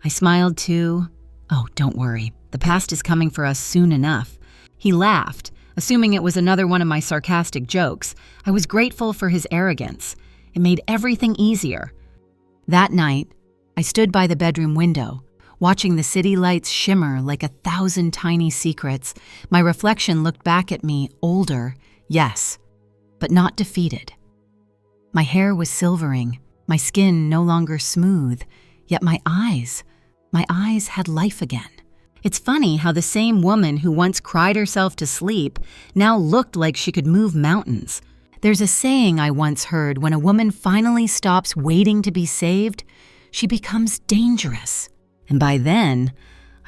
I smiled too. "Oh, don't worry. The past is coming for us soon enough." He laughed, assuming it was another one of my sarcastic jokes. I was grateful for his arrogance. It made everything easier. That night, I stood by the bedroom window, Watching the city lights shimmer like 1,000 tiny secrets, my reflection looked back at me, older, yes, but not defeated. My hair was silvering, my skin no longer smooth, yet my eyes had life again. It's funny how the same woman who once cried herself to sleep now looked like she could move mountains. There's a saying I once heard: when a woman finally stops waiting to be saved, she becomes dangerous. And by then,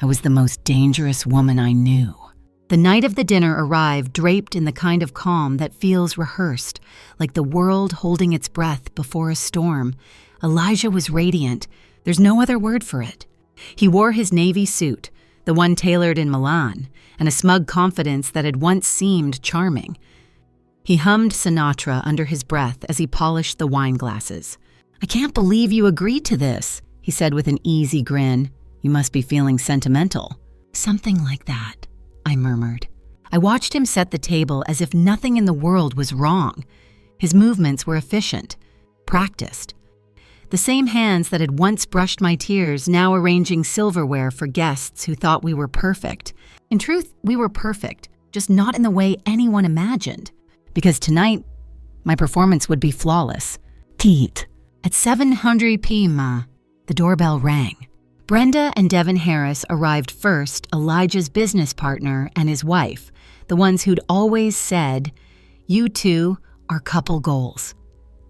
I was the most dangerous woman I knew. The night of the dinner arrived draped in the kind of calm that feels rehearsed, like the world holding its breath before a storm. Elijah was radiant. There's no other word for it. He wore his navy suit, the one tailored in Milan, and a smug confidence that had once seemed charming. He hummed Sinatra under his breath as he polished the wine glasses. "I can't believe you agreed to this," he said with an easy grin. "You must be feeling sentimental." "Something like that," I murmured. I watched him set the table as if nothing in the world was wrong. His movements were efficient, practiced. The same hands that had once brushed my tears now arranging silverware for guests who thought we were perfect. In truth, we were perfect, just not in the way anyone imagined. Because tonight, my performance would be flawless. Teet. At 700 p.m., the doorbell rang. Brenda and Devin Harris arrived first, Elijah's business partner and his wife, the ones who'd always said, "You two are couple goals."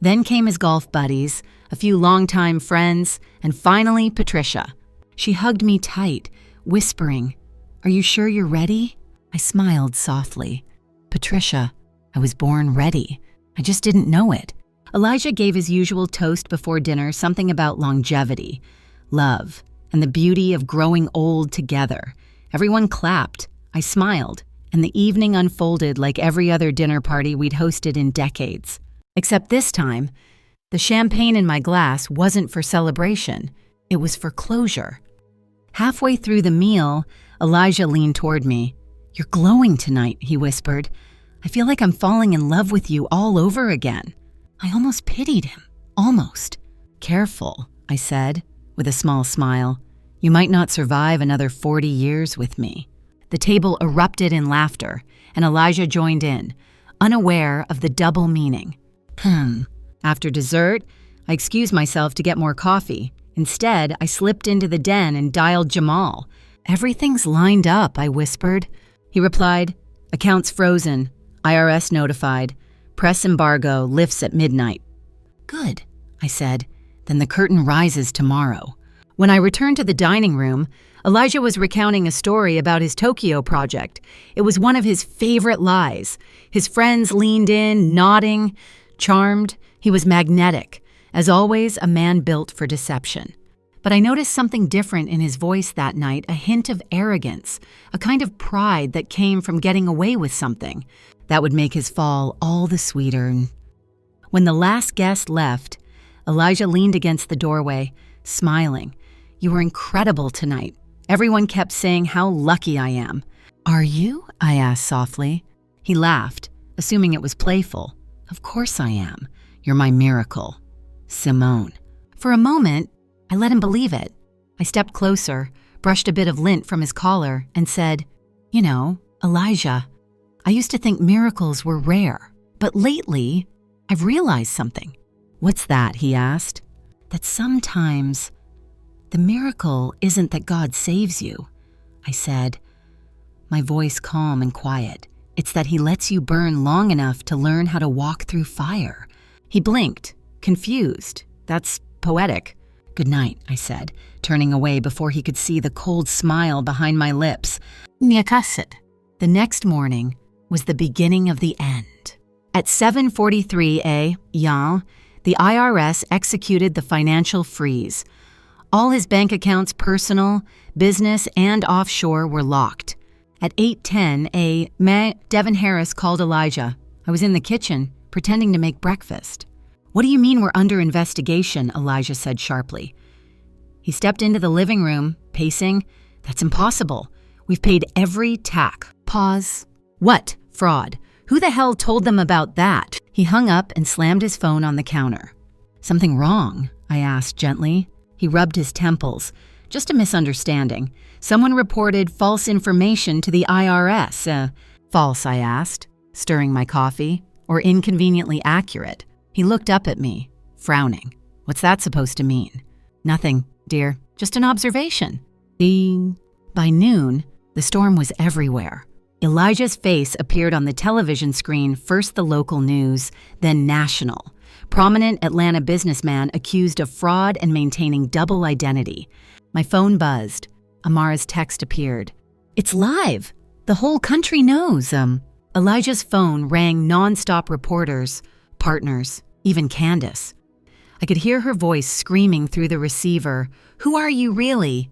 Then came his golf buddies, a few longtime friends, and finally Patricia. She hugged me tight, whispering, "Are you sure you're ready?" I smiled softly. Patricia, I was born ready. I just didn't know it. Elijah gave his usual toast before dinner, something about longevity, love, and the beauty of growing old together. Everyone clapped. I smiled, and the evening unfolded like every other dinner party we'd hosted in decades. Except this time, the champagne in my glass wasn't for celebration. It was for closure. Halfway through the meal, Elijah leaned toward me. "You're glowing tonight," he whispered. "I feel like I'm falling in love with you all over again." I almost pitied him. Almost. "Careful," I said, with a small smile. "You might not survive another 40 years with me." The table erupted in laughter, and Elijah joined in, unaware of the double meaning. After dessert, I excused myself to get more coffee. Instead, I slipped into the den and dialed Jamal. "Everything's lined up," I whispered. He replied, "Accounts frozen. IRS notified. Press embargo lifts at midnight." "Good," I said. "Then the curtain rises tomorrow." When I returned to the dining room, Elijah was recounting a story about his Tokyo project. It was one of his favorite lies. His friends leaned in, nodding, charmed. He was magnetic. As always, a man built for deception. But I noticed something different in his voice that night, a hint of arrogance, a kind of pride that came from getting away with something. That would make his fall all the sweeter. When the last guest left, Elijah leaned against the doorway, smiling. "You were incredible tonight. Everyone kept saying how lucky I am." "Are you?" I asked softly. He laughed, assuming it was playful. "Of course I am. You're my miracle. Simone." For a moment, I let him believe it. I stepped closer, brushed a bit of lint from his collar, and said, "You know, Elijah, I used to think miracles were rare, but lately, I've realized something." "What's that?" he asked. "That sometimes the miracle isn't that God saves you," I said, my voice calm and quiet. "It's that he lets you burn long enough to learn how to walk through fire." He blinked, confused. "That's poetic." "Good night," I said, turning away before he could see the cold smile behind my lips. Nyakasit. The next morning was the beginning of the end. At 7:43 a.m., the IRS executed the financial freeze. All his bank accounts, personal, business, and offshore, were locked. At 8:10 a.m., Devin Harris called Elijah. I was in the kitchen, pretending to make breakfast. "What do you mean we're under investigation?" Elijah said sharply. He stepped into the living room, pacing. "That's impossible. We've paid every tack." Pause. "What? Fraud? Who the hell told them about that?" He hung up and slammed his phone on the counter. "Something wrong?" I asked gently. He rubbed his temples. Just a misunderstanding. Someone reported false information to the IRS. False, I asked, stirring my coffee, or inconveniently accurate? He looked up at me, frowning. What's that supposed to mean? Nothing, dear. Just an observation. Ding. By noon, the storm was everywhere. Elijah's face appeared on the television screen, first the local news, then national. Prominent Atlanta businessman accused of fraud and maintaining double identity. My phone buzzed. Amara's text appeared. It's live. The whole country knows. Elijah's phone rang nonstop reporters, partners, even Candace. I could hear her voice screaming through the receiver. Who are you really?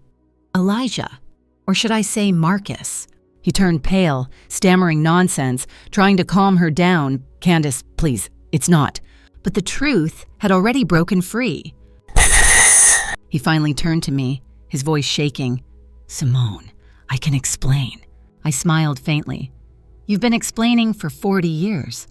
Elijah. Or should I say Marcus? He turned pale, stammering nonsense, trying to calm her down. Candace, please, it's not. But the truth had already broken free. He finally turned to me, his voice shaking. Simone, I can explain. I smiled faintly. You've been explaining for 40 years.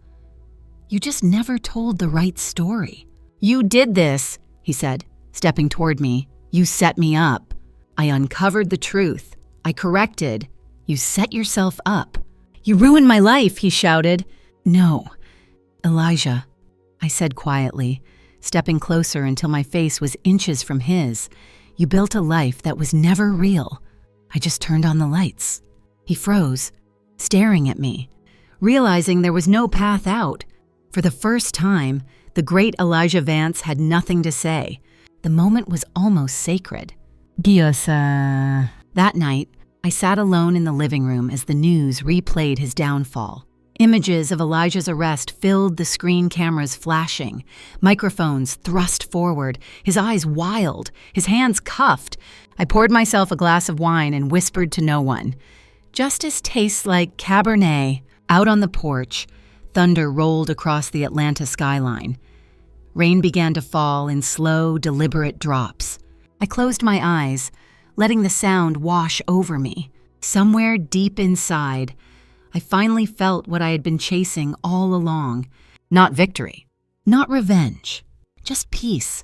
You just never told the right story. You did this, he said, stepping toward me. You set me up. I uncovered the truth. I corrected. You set yourself up. You ruined my life, he shouted. No, Elijah, I said quietly, stepping closer until my face was inches from his. You built a life that was never real. I just turned on the lights. He froze, staring at me, realizing there was no path out. For the first time, the great Elijah Vance had nothing to say. The moment was almost sacred. That night, I sat alone in the living room as the news replayed his downfall. Images of Elijah's arrest filled the screen cameras flashing, microphones thrust forward, his eyes wild, his hands cuffed. I poured myself a glass of wine and whispered to no one. Justice tastes like Cabernet. Out on the porch, thunder rolled across the Atlanta skyline. Rain began to fall in slow, deliberate drops. I closed my eyes, letting the sound wash over me. Somewhere deep inside, I finally felt what I had been chasing all along. Not victory, not revenge, just peace.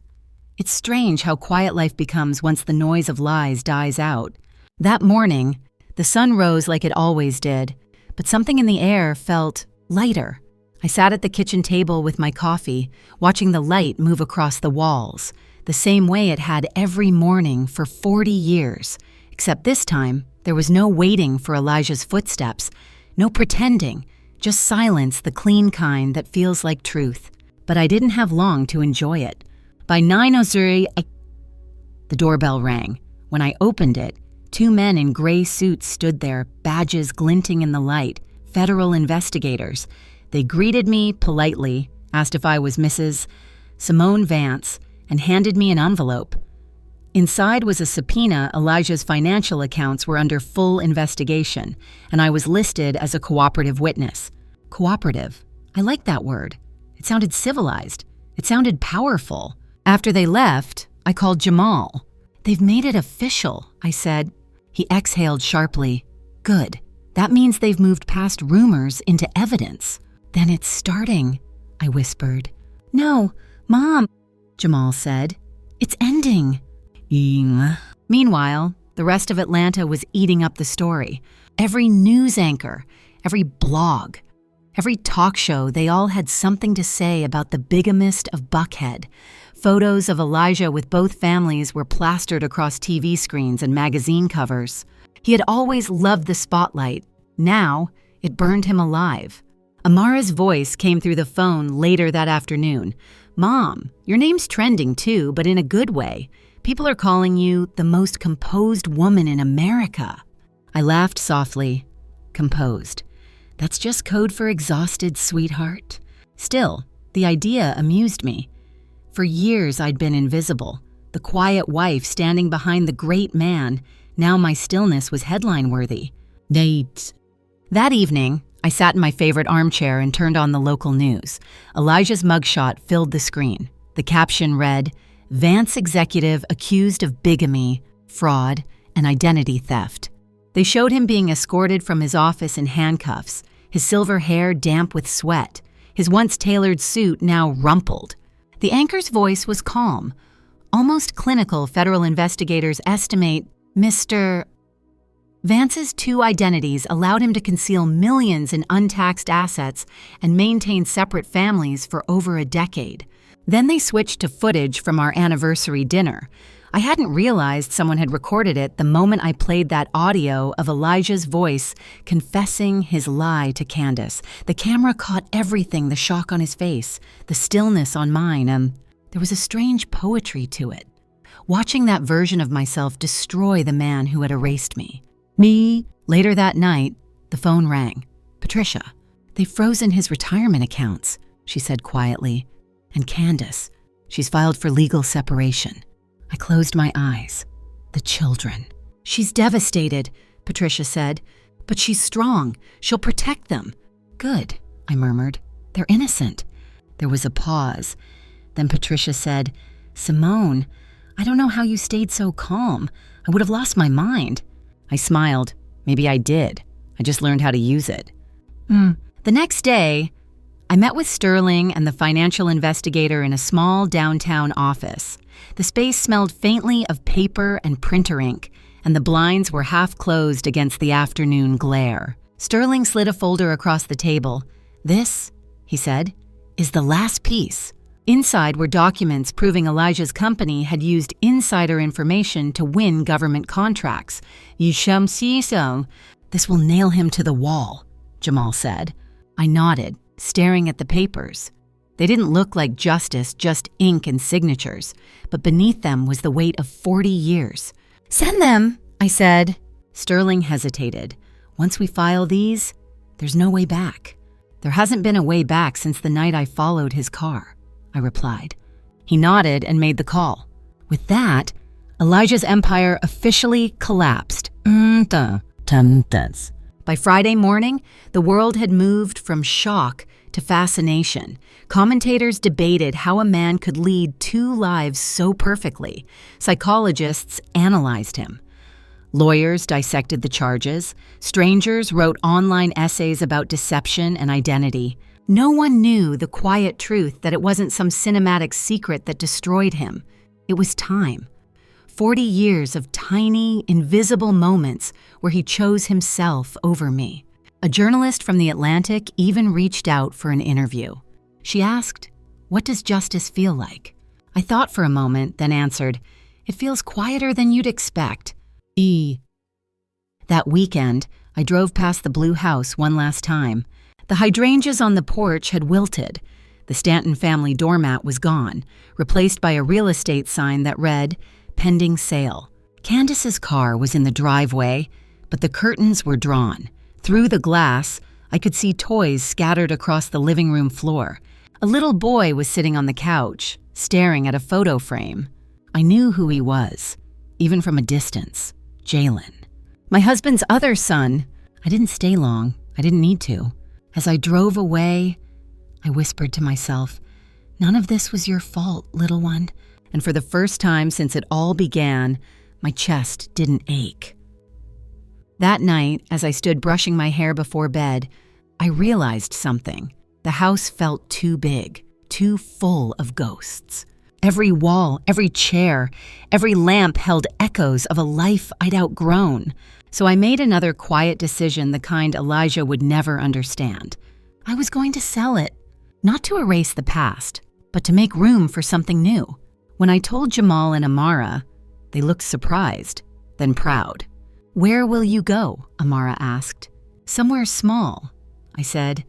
It's strange how quiet life becomes once the noise of lies dies out. That morning, the sun rose like it always did, but something in the air felt lighter. I sat at the kitchen table with my coffee, watching the light move across the walls, the same way it had every morning for 40 years. Except this time, there was no waiting for Elijah's footsteps, no pretending, just silence, the clean kind that feels like truth. But I didn't have long to enjoy it. By 9:00, the doorbell rang. When I opened it, 2 men in gray suits stood there, badges glinting in the light, federal investigators. They greeted me politely, asked if I was Mrs. Simone Vance, and handed me an envelope. Inside was a subpoena. Elijah's financial accounts were under full investigation, and I was listed as a cooperative witness. Cooperative. I liked that word. It sounded civilized. It sounded powerful. After they left, I called Jamal. They've made it official, I said. He exhaled sharply. Good. That means they've moved past rumors into evidence. Then it's starting, I whispered. No, Mom, Jamal said. It's ending. Meanwhile, the rest of Atlanta was eating up the story. Every news anchor, every blog, every talk show, they all had something to say about the bigamist of Buckhead. Photos of Elijah with both families were plastered across TV screens and magazine covers. He had always loved the spotlight. Now, it burned him alive. Amara's voice came through the phone later that afternoon. Mom, your name's trending too, but in a good way. People are calling you the most composed woman in America. I laughed softly. Composed. That's just code for exhausted, sweetheart. Still, the idea amused me. For years I'd been invisible, the quiet wife standing behind the great man. Now my stillness was headline-worthy. Date. That evening, I sat in my favorite armchair and turned on the local news. Elijah's mugshot filled the screen. The caption read, Vance executive accused of bigamy, fraud, and identity theft. They showed him being escorted from his office in handcuffs, his silver hair damp with sweat, his once tailored suit now rumpled. The anchor's voice was calm, Almost clinical federal investigators estimate Mr. Vance's two identities allowed him to conceal millions in untaxed assets and maintain separate families for over a decade. Then they switched to footage from our anniversary dinner. I hadn't realized someone had recorded it the moment I played that audio of Elijah's voice confessing his lie to Candace. The camera caught everything, the shock on his face, the stillness on mine, and there was a strange poetry to it. Watching that version of myself destroy the man who had erased me. Later that night, the phone rang. Patricia, they've frozen his retirement accounts, she said quietly. And Candace, she's filed for legal separation. I closed my eyes. The children. She's devastated, Patricia said, but she's strong. She'll protect them. Good, I murmured. They're innocent. There was a pause. Then Patricia said, Simone, I don't know how you stayed so calm. I would have lost my mind. I smiled. Maybe I did. I just learned how to use it. The next day, I met with Sterling and the financial investigator in a small downtown office. The space smelled faintly of paper and printer ink, and the blinds were half closed against the afternoon glare. Sterling slid a folder across the table. This, he said, is the last piece. Inside were documents proving Elijah's company had used insider information to win government contracts. You shall see so. This will nail him to the wall, Jamal said. I nodded, staring at the papers. They didn't look like justice, just ink and signatures, but beneath them was the weight of 40 years. Send them, I said. Sterling hesitated. Once we file these, there's no way back. There hasn't been a way back since the night I followed his car, I replied. He nodded and made the call. With that, Elijah's empire officially collapsed. By Friday morning, the world had moved from shock to fascination. Commentators debated how a man could lead two lives so perfectly. Psychologists analyzed him. Lawyers dissected the charges. Strangers wrote online essays about deception and identity. No one knew the quiet truth that it wasn't some cinematic secret that destroyed him. It was time. 40 years of tiny, invisible moments where he chose himself over me. A journalist from The Atlantic even reached out for an interview. She asked, "What does justice feel like?" I thought for a moment, then answered, "It feels quieter than you'd expect." That weekend, I drove past the blue house one last time. The hydrangeas on the porch had wilted. The Stanton family doormat was gone, replaced by a real estate sign that read, "Pending sale." Candace's car was in the driveway, but the curtains were drawn. Through the glass, I could see toys scattered across the living room floor. A little boy was sitting on the couch, staring at a photo frame. I knew who he was, even from a distance. Jalen. My husband's other son. I didn't stay long. I didn't need to. As I drove away, I whispered to myself, "None of this was your fault, little one." And for the first time since it all began, my chest didn't ache. That night, as I stood brushing my hair before bed, I realized something. The house felt too big, too full of ghosts. Every wall, every chair, every lamp held echoes of a life I'd outgrown. So I made another quiet decision, the kind Elijah would never understand. I was going to sell it, not to erase the past, but to make room for something new. When I told Jamal and Amara, they looked surprised, then proud. "Where will you go?" Amara asked. "Somewhere small," I said.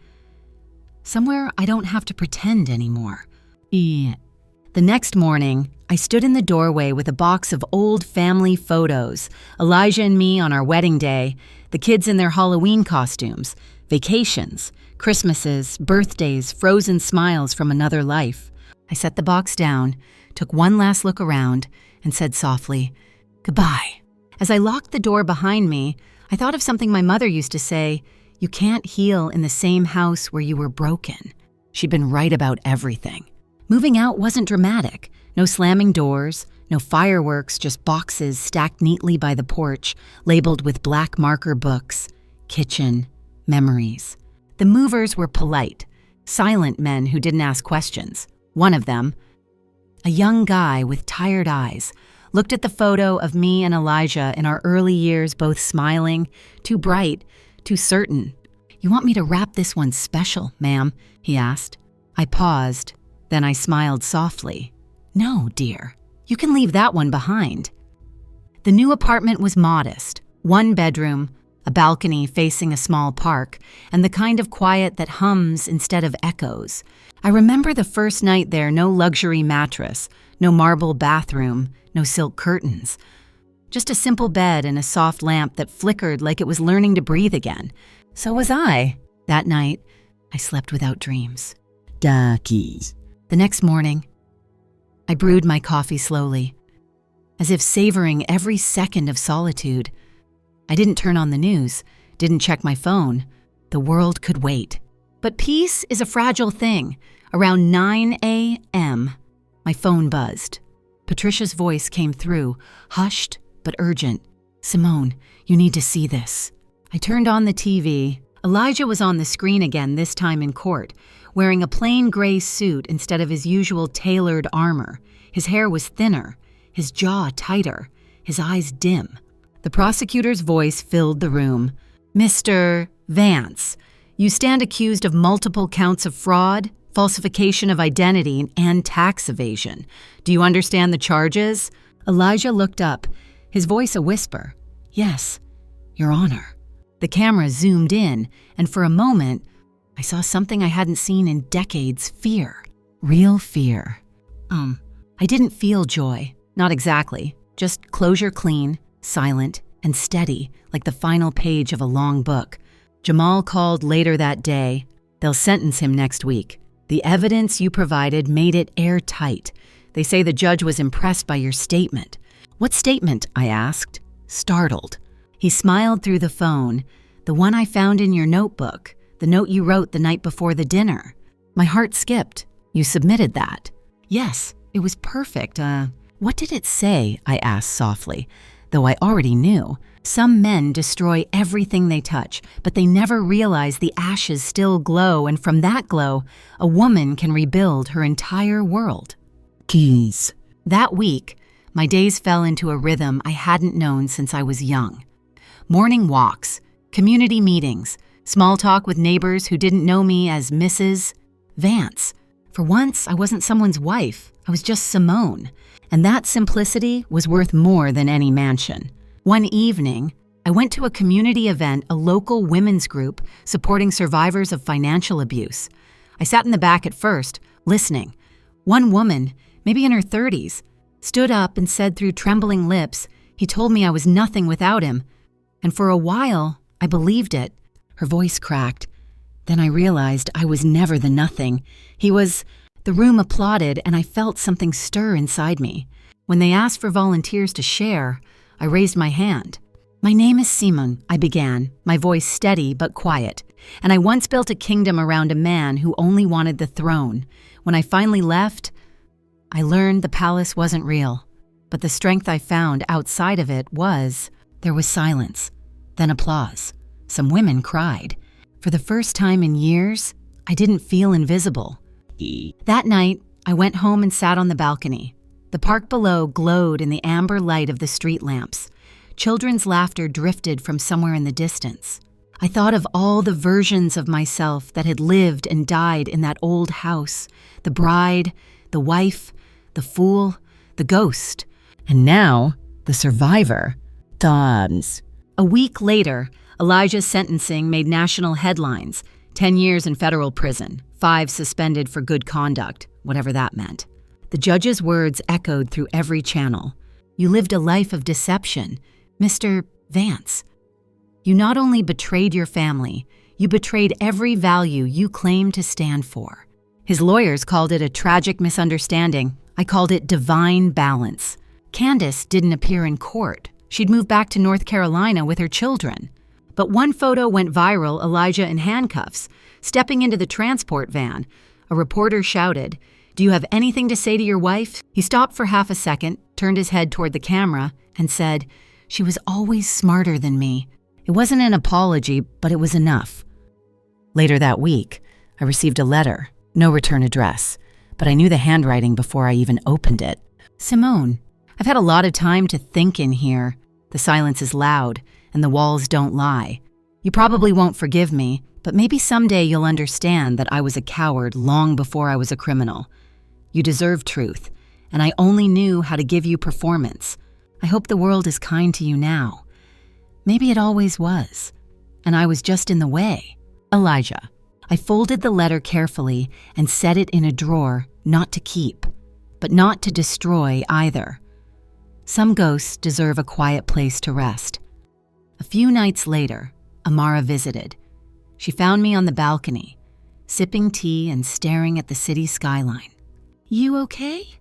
"Somewhere I don't have to pretend anymore." The next morning, I stood in the doorway with a box of old family photos, Elijah and me on our wedding day, the kids in their Halloween costumes, vacations, Christmases, birthdays, frozen smiles from another life. I set the box down, took one last look around, and said softly, "Goodbye." As I locked the door behind me, I thought of something my mother used to say, "You can't heal in the same house where you were broken." She'd been right about everything. Moving out wasn't dramatic. No slamming doors, no fireworks, just boxes stacked neatly by the porch, labeled with black marker books, kitchen, memories. The movers were polite, silent men who didn't ask questions. One of them, A young guy with tired eyes looked at the photo of me and Elijah in our early years, both smiling, too bright, too certain. "You want me to wrap this one special, ma'am?" he asked. I paused, then I smiled softly. "No, dear, you can leave that one behind." The new apartment was modest, one bedroom, a balcony facing a small park, and the kind of quiet that hums instead of echoes. I remember the first night there, no luxury mattress, no marble bathroom, no silk curtains. Just a simple bed and a soft lamp that flickered like it was learning to breathe again. So was I. That night, I slept without dreams. Daki. The next morning, I brewed my coffee slowly, as if savoring every second of solitude. I didn't turn on the news, didn't check my phone. The world could wait. But peace is a fragile thing. Around 9 a.m., my phone buzzed. Patricia's voice came through, hushed but urgent. "Simone, you need to see this." I turned on the TV. Elijah was on the screen again, this time in court, wearing a plain gray suit instead of his usual tailored armor. His hair was thinner, his jaw tighter, his eyes dim. The prosecutor's voice filled the room. "Mr. Vance, you stand accused of multiple counts of fraud, falsification of identity, and tax evasion. Do you understand the charges?" Elijah looked up, his voice a whisper. "Yes, Your Honor." The camera zoomed in, and for a moment, I saw something I hadn't seen in decades: fear. Real fear. I didn't feel joy. Not exactly. Just closure clean, silent, and steady, like the final page of a long book. Jamal called later that day. "They'll sentence him next week. The evidence you provided made it airtight. They say the judge was impressed by your statement." "What statement?" I asked, startled. He smiled through the phone. "The one I found in your notebook, the note you wrote the night before the dinner." My heart skipped. "You submitted that?" "Yes, it was perfect. What did it say?" I asked softly, though I already knew. Some men destroy everything they touch, but they never realize the ashes still glow, and from that glow, a woman can rebuild her entire world. Keys. That week, my days fell into a rhythm I hadn't known since I was young. Morning walks, community meetings, small talk with neighbors who didn't know me as Mrs. Vance. For once, I wasn't someone's wife. I was just Simone. And that simplicity was worth more than any mansion. One evening, I went to a community event, a local women's group supporting survivors of financial abuse. I sat in the back at first, listening. One woman, maybe in her 30s, stood up and said through trembling lips, "He told me I was nothing without him." And for a while, I believed it. Her voice cracked. Then I realized I was never the nothing. He was. The room applauded, and I felt something stir inside me. When they asked for volunteers to share, I raised my hand. "My name is Simon," I began, my voice steady but quiet. "And I once built a kingdom around a man who only wanted the throne. When I finally left, I learned the palace wasn't real. But the strength I found outside of it was." There was silence, then applause. Some women cried. For the first time in years, I didn't feel invisible. That night, I went home and sat on the balcony. The park below glowed in the amber light of the street lamps. Children's laughter drifted from somewhere in the distance. I thought of all the versions of myself that had lived and died in that old house. The bride, the wife, the fool, the ghost. And now, the survivor. Times. A week later, Elijah's sentencing made national headlines. 10 years in federal prison, 5 suspended for good conduct, whatever that meant. The judge's words echoed through every channel. "You lived a life of deception, Mr. Vance. You not only betrayed your family, you betrayed every value you claimed to stand for." His lawyers called it a tragic misunderstanding. I called it divine balance. Candace didn't appear in court. She'd moved back to North Carolina with her children. But one photo went viral, Elijah in handcuffs, stepping into the transport van. A reporter shouted, "Do you have anything to say to your wife?" He stopped for half a second, turned his head toward the camera, and said, "She was always smarter than me." It wasn't an apology, but it was enough. Later that week, I received a letter, no return address. but I knew the handwriting before I even opened it. Simone, I've had a lot of time to think in here. The silence is loud, and the walls don't lie. You probably won't forgive me, but maybe someday you'll understand that I was a coward long before I was a criminal. You deserve truth, and I only knew how to give you performance. I hope the world is kind to you now. Maybe it always was, and I was just in the way. Elijah. I folded the letter carefully and set it in a drawer, not to keep, but not to destroy either. Some ghosts deserve a quiet place to rest. A few nights later, Amara visited. She found me on the balcony, sipping tea and staring at the city skyline. "You okay?"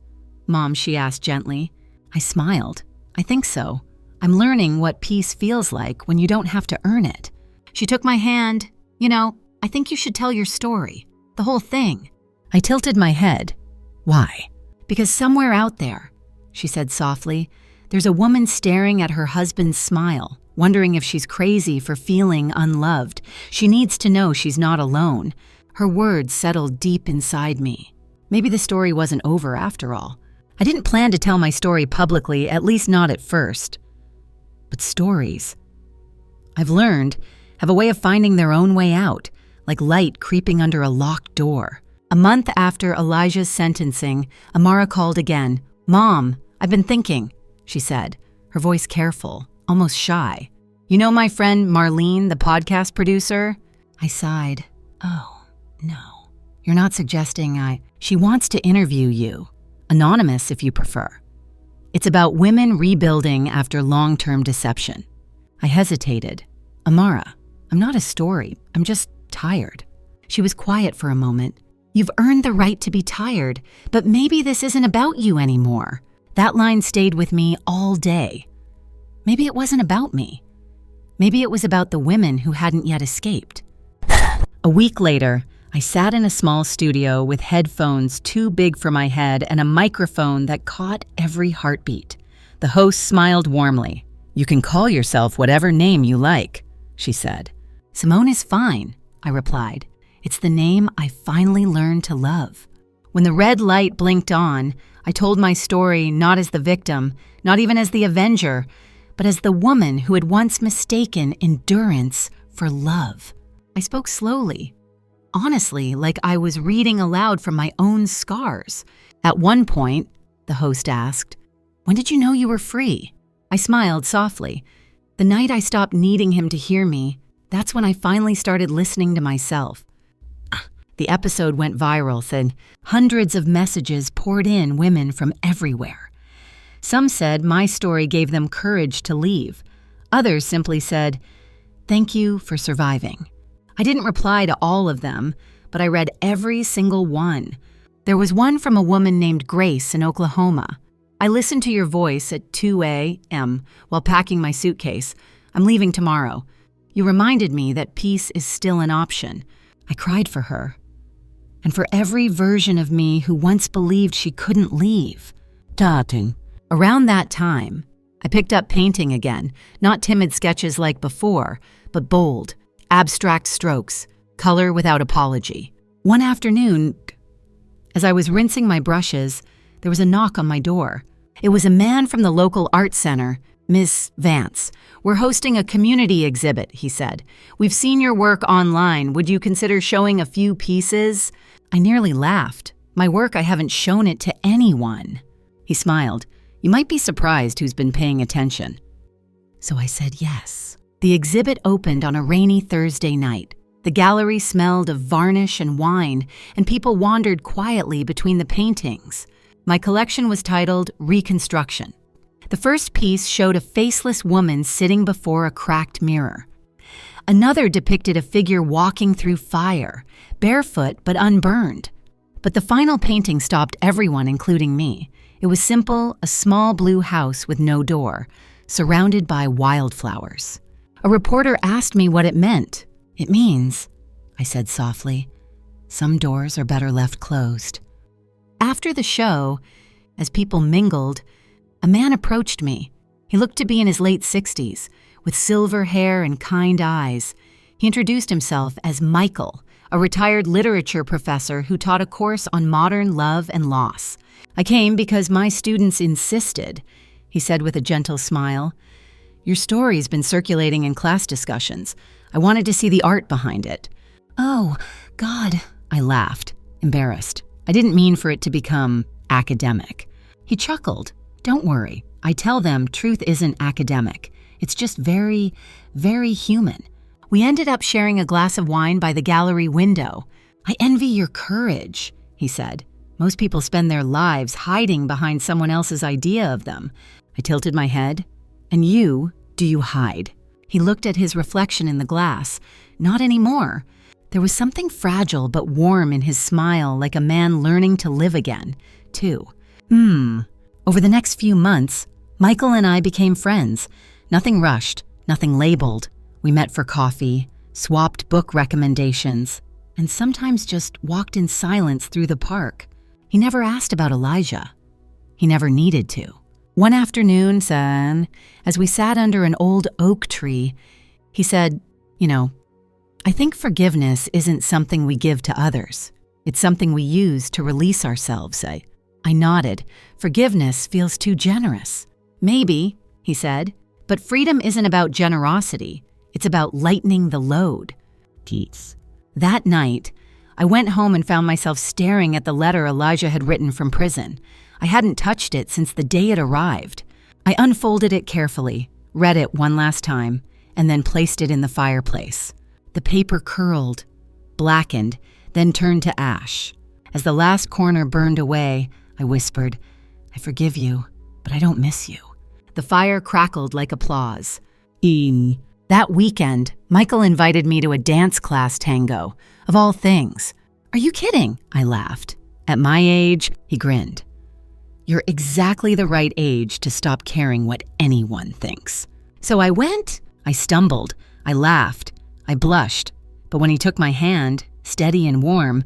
"Mom," she asked gently. I smiled. "I think so. I'm learning what peace feels like when you don't have to earn it." She took my hand. "I think you should tell your story, the whole thing." I tilted my head. "Why?" "Because somewhere out there," she said softly, "there's a woman staring at her husband's smile, wondering if she's crazy for feeling unloved. She needs to know she's not alone." Her words settled deep inside me. Maybe the story wasn't over after all. I didn't plan to tell my story publicly, at least not at first. But stories, I've learned, have a way of finding their own way out, like light creeping under a locked door. A month after Elijah's sentencing, Amara called again. "Mom, I've been thinking," she said, her voice careful, almost shy. "You know my friend Marlene, the podcast producer?" I sighed. "Oh, no. You're not suggesting She wants to interview you. Anonymous, if you prefer. It's about women rebuilding after long-term deception." I hesitated. "Amara, I'm not a story. I'm just tired." She was quiet for a moment. "You've earned the right to be tired, but maybe this isn't about you anymore." That line stayed with me all day. Maybe it wasn't about me. Maybe it was about the women who hadn't yet escaped. A week later, I sat in a small studio with headphones too big for my head and a microphone that caught every heartbeat. The host smiled warmly. "You can call yourself whatever name you like," she said. "Simone is fine," I replied. "It's the name I finally learned to love." When the red light blinked on, I told my story not as the victim, not even as the avenger, but as the woman who had once mistaken endurance for love. I spoke slowly, honestly, like I was reading aloud from my own scars. At one point, the host asked, "When did you know you were free?" I smiled softly. The night I stopped needing him to hear me, that's when I finally started listening to myself. The episode went viral, and hundreds of messages poured in, women from everywhere. Some said my story gave them courage to leave. Others simply said, "Thank you for surviving." I didn't reply to all of them, but I read every single one. There was one from a woman named Grace in Oklahoma. "I listened to your voice at 2 a.m. while packing my suitcase. I'm leaving tomorrow. You reminded me that peace is still an option." I cried for her. And for every version of me who once believed she couldn't leave. Darting. Around that time, I picked up painting again, not timid sketches like before, but bold, abstract strokes, color without apology. One afternoon, as I was rinsing my brushes, there was a knock on my door. It was a man from the local art center, "Miss Vance. We're hosting a community exhibit," he said. "We've seen your work online. Would you consider showing a few pieces?" I nearly laughed. My work, I haven't shown it to anyone. He smiled. "You might be surprised who's been paying attention." So I said yes. The exhibit opened on a rainy Thursday night. The gallery smelled of varnish and wine, and people wandered quietly between the paintings. My collection was titled Reconstruction. The first piece showed a faceless woman sitting before a cracked mirror. Another depicted a figure walking through fire, barefoot but unburned. But the final painting stopped everyone, including me. It was simple, a small blue house with no door, surrounded by wildflowers. A reporter asked me what it meant. "It means," I said softly, "some doors are better left closed." After the show, as people mingled, a man approached me. He looked to be in his late 60s, with silver hair and kind eyes. He introduced himself as Michael, a retired literature professor who taught a course on modern love and loss. "I came because my students insisted," he said with a gentle smile. "Your story's been circulating in class discussions. I wanted to see the art behind it." "Oh, God," I laughed, embarrassed. I didn't mean for it to become academic. He chuckled. "Don't worry. I tell them truth isn't academic. It's just very, very human." We ended up sharing a glass of wine by the gallery window. "I envy your courage," he said. "Most people spend their lives hiding behind someone else's idea of them." I tilted my head. "And you, do you hide?" He looked at his reflection in the glass. "Not anymore." There was something fragile but warm in his smile, like a man learning to live again, too. Over the next few months, Michael and I became friends. Nothing rushed, nothing labeled. We met for coffee, swapped book recommendations, and sometimes just walked in silence through the park. He never asked about Elijah. He never needed to. One afternoon, as we sat under an old oak tree, he said, "I think forgiveness isn't something we give to others. It's something we use to release ourselves." I nodded. "Forgiveness feels too generous." "Maybe," he said, "but freedom isn't about generosity. It's about lightening the load." Teats. That night, I went home and found myself staring at the letter Elijah had written from prison. I hadn't touched it since the day it arrived. I unfolded it carefully, read it one last time, and then placed it in the fireplace. The paper curled, blackened, then turned to ash. As the last corner burned away, I whispered, "I forgive you, but I don't miss you." The fire crackled like applause. That weekend, Michael invited me to a dance class tango, of all things. "Are you kidding?" I laughed. "At my age," he grinned. "You're exactly the right age to stop caring what anyone thinks." So I went. I stumbled. I laughed. I blushed. But when he took my hand, steady and warm,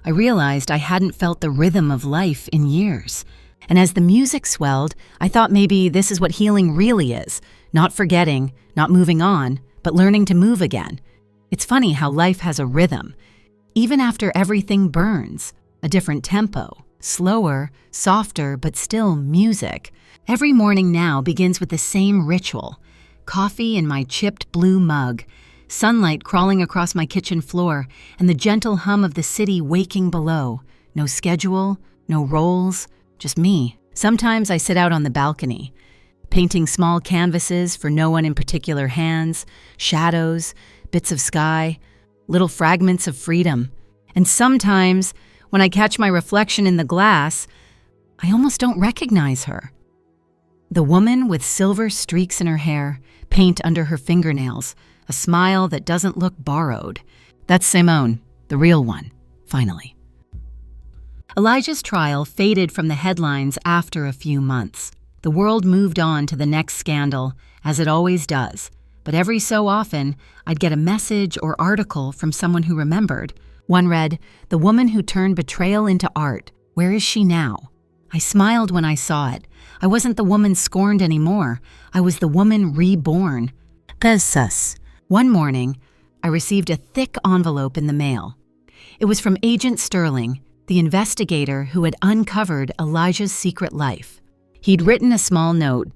I realized I hadn't felt the rhythm of life in years. And as the music swelled, I thought maybe this is what healing really is. Not forgetting, not moving on, but learning to move again. It's funny how life has a rhythm. Even after everything burns, a different tempo, slower, softer, but still music. Every morning now begins with the same ritual. Coffee in my chipped blue mug, sunlight crawling across my kitchen floor, and the gentle hum of the city waking below. No schedule, no roles, just me. Sometimes I sit out on the balcony, painting small canvases for no one in particular hands, shadows, bits of sky, little fragments of freedom. And sometimes, when I catch my reflection in the glass, I almost don't recognize her. The woman with silver streaks in her hair, paint under her fingernails, a smile that doesn't look borrowed. That's Simone, the real one, finally. Elijah's trial faded from the headlines after a few months. The world moved on to the next scandal, as it always does. But every so often, I'd get a message or article from someone who remembered. One read, "The woman who turned betrayal into art. Where is she now?" I smiled when I saw it. I wasn't the woman scorned anymore. I was the woman reborn. Qasas. One morning, I received a thick envelope in the mail. It was from Agent Sterling, the investigator who had uncovered Elijah's secret life. He'd written a small note,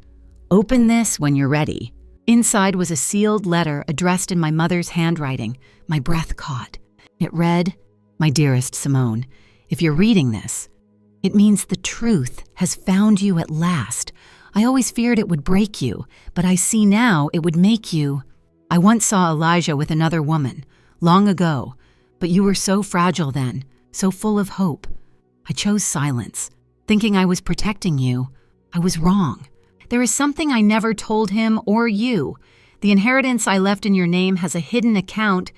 "Open this when you're ready." Inside was a sealed letter addressed in my mother's handwriting. My breath caught. It read, "My dearest Simone, if you're reading this, it means the truth has found you at last. I always feared it would break you, but I see now it would make you. I once saw Elijah with another woman, long ago, but you were so fragile then, so full of hope. I chose silence, thinking I was protecting you. I was wrong. There is something I never told him or you. The inheritance I left in your name has a hidden account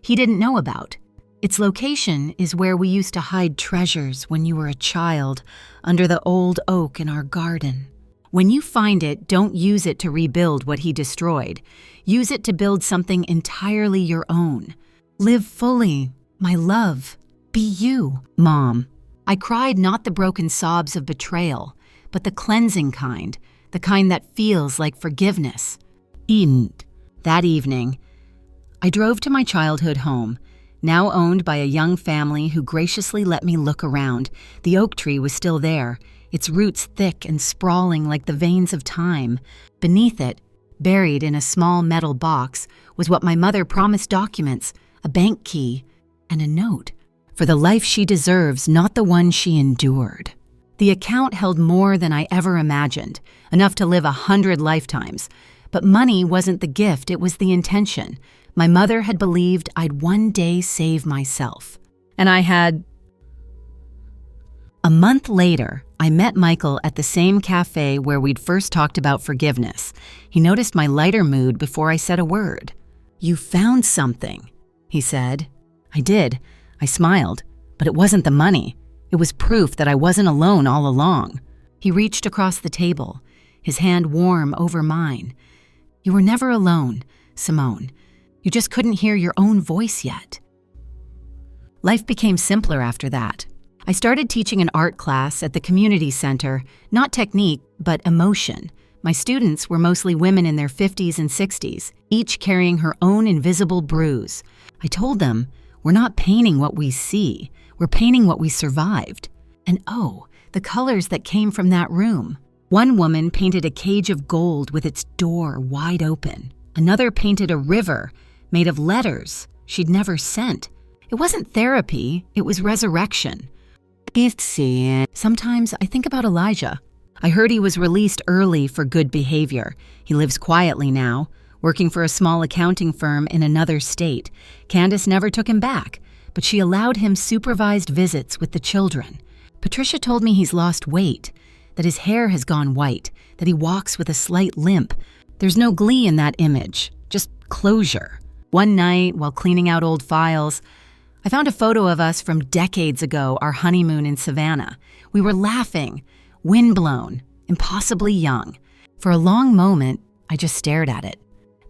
he didn't know about. Its location is where we used to hide treasures when you were a child, under the old oak in our garden. When you find it, don't use it to rebuild what he destroyed. Use it to build something entirely your own. Live fully, my love. Be you, Mom." I cried not the broken sobs of betrayal, but the cleansing kind, the kind that feels like forgiveness. That evening, I drove to my childhood home, now owned by a young family who graciously let me look around. The oak tree was still there, its roots thick and sprawling like the veins of time. Beneath it, buried in a small metal box, was what my mother promised: documents, a bank key, and a note for the life she deserves, not the one she endured. The account held more than I ever imagined, enough to live 100 lifetimes. But money wasn't the gift, it was the intention. My mother had believed I'd one day save myself. And I had. A month later, I met Michael at the same cafe where we'd first talked about forgiveness. He noticed my lighter mood before I said a word. "You found something," he said. I did. I smiled, but it wasn't the money. It was proof that I wasn't alone all along. He reached across the table, his hand warm over mine. "You were never alone, Simone. You just couldn't hear your own voice yet." Life became simpler after that. I started teaching an art class at the community center, not technique, but emotion. My students were mostly women in their 50s and 60s, each carrying her own invisible bruise. I told them, we're not painting what we see, we're painting what we survived. And oh, the colors that came from that room. One woman painted a cage of gold with its door wide open. Another painted a river made of letters she'd never sent. It wasn't therapy, it was resurrection. Sometimes I think about Elijah. I heard he was released early for good behavior. He lives quietly now, working for a small accounting firm in another state. Candace never took him back, but she allowed him supervised visits with the children. Patricia told me he's lost weight, that his hair has gone white, that he walks with a slight limp. There's no glee in that image, just closure. One night, while cleaning out old files, I found a photo of us from decades ago, our honeymoon in Savannah. We were laughing, windblown, impossibly young. For a long moment, I just stared at it.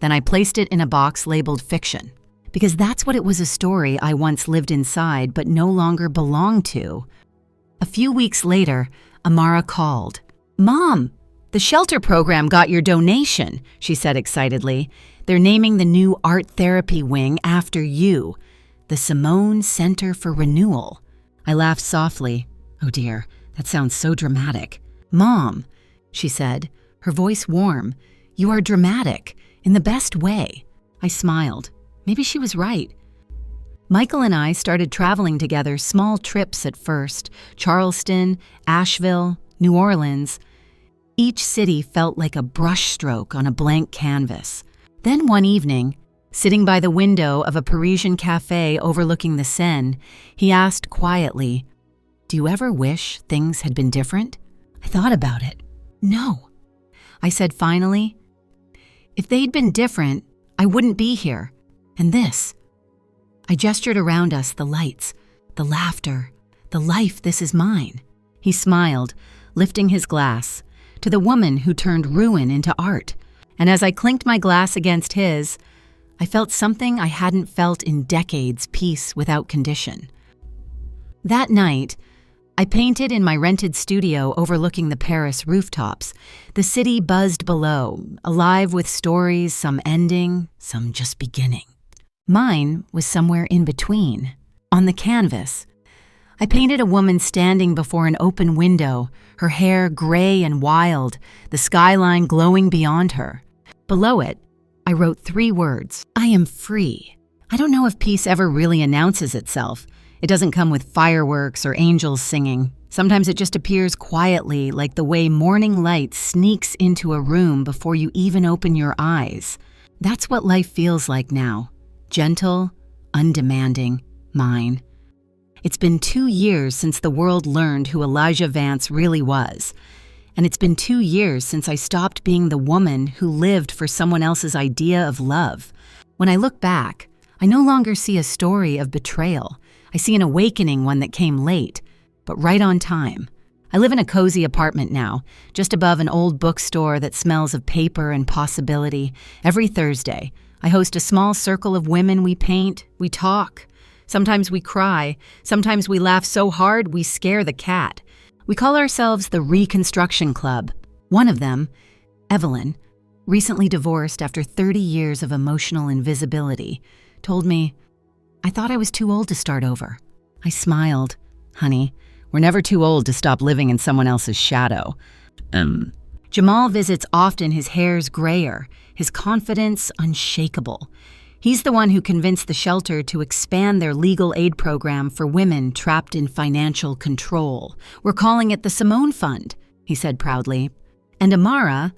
Then I placed it in a box labeled fiction, because that's what it was, a story I once lived inside but no longer belonged to. A few weeks later, Amara called. "Mom, the shelter program got your donation," she said excitedly. "They're naming the new art therapy wing after you, the Simone Center for Renewal." I laughed softly. Oh dear, that sounds so dramatic. "Mom," she said, her voice warm, "you are dramatic, in the best way." I smiled. Maybe she was right. Michael and I started traveling together, small trips at first: Charleston, Asheville, New Orleans. Each city felt like a brushstroke on a blank canvas. Then one evening, sitting by the window of a Parisian cafe overlooking the Seine, he asked quietly, "Do you ever wish things had been different?" I thought about it. "No." I said finally, "If they'd been different, I wouldn't be here. And this." I gestured around us, the lights, the laughter, the life. "This is mine." He smiled, lifting his glass, to the woman who turned ruin into art. And as I clinked my glass against his, I felt something I hadn't felt in decades: peace without condition. That night, I painted in my rented studio overlooking the Paris rooftops. The city buzzed below, alive with stories, some ending, some just beginning. Mine was somewhere in between. On the canvas, I painted a woman standing before an open window, her hair gray and wild, the skyline glowing beyond her. Below it, I wrote 3 words: "I am free." I don't know if peace ever really announces itself. It doesn't come with fireworks or angels singing. Sometimes it just appears quietly, like the way morning light sneaks into a room before you even open your eyes. That's what life feels like now. Gentle, undemanding, mine. It's been 2 years since the world learned who Elijah Vance really was. And it's been 2 years since I stopped being the woman who lived for someone else's idea of love. When I look back, I no longer see a story of betrayal. I see an awakening, one that came late, but right on time. I live in a cozy apartment now, just above an old bookstore that smells of paper and possibility. Every Thursday, I host a small circle of women. We paint, we talk. Sometimes we cry. Sometimes we laugh so hard we scare the cat. We call ourselves the Reconstruction Club. One of them, Evelyn, recently divorced after 30 years of emotional invisibility, told me, "I thought I was too old to start over." I smiled. "Honey, we're never too old to stop living in someone else's shadow." Jamal visits often. His hair's grayer, his confidence unshakable. He's the one who convinced the shelter to expand their legal aid program for women trapped in financial control. "We're calling it the Simone Fund," he said proudly. And Amara,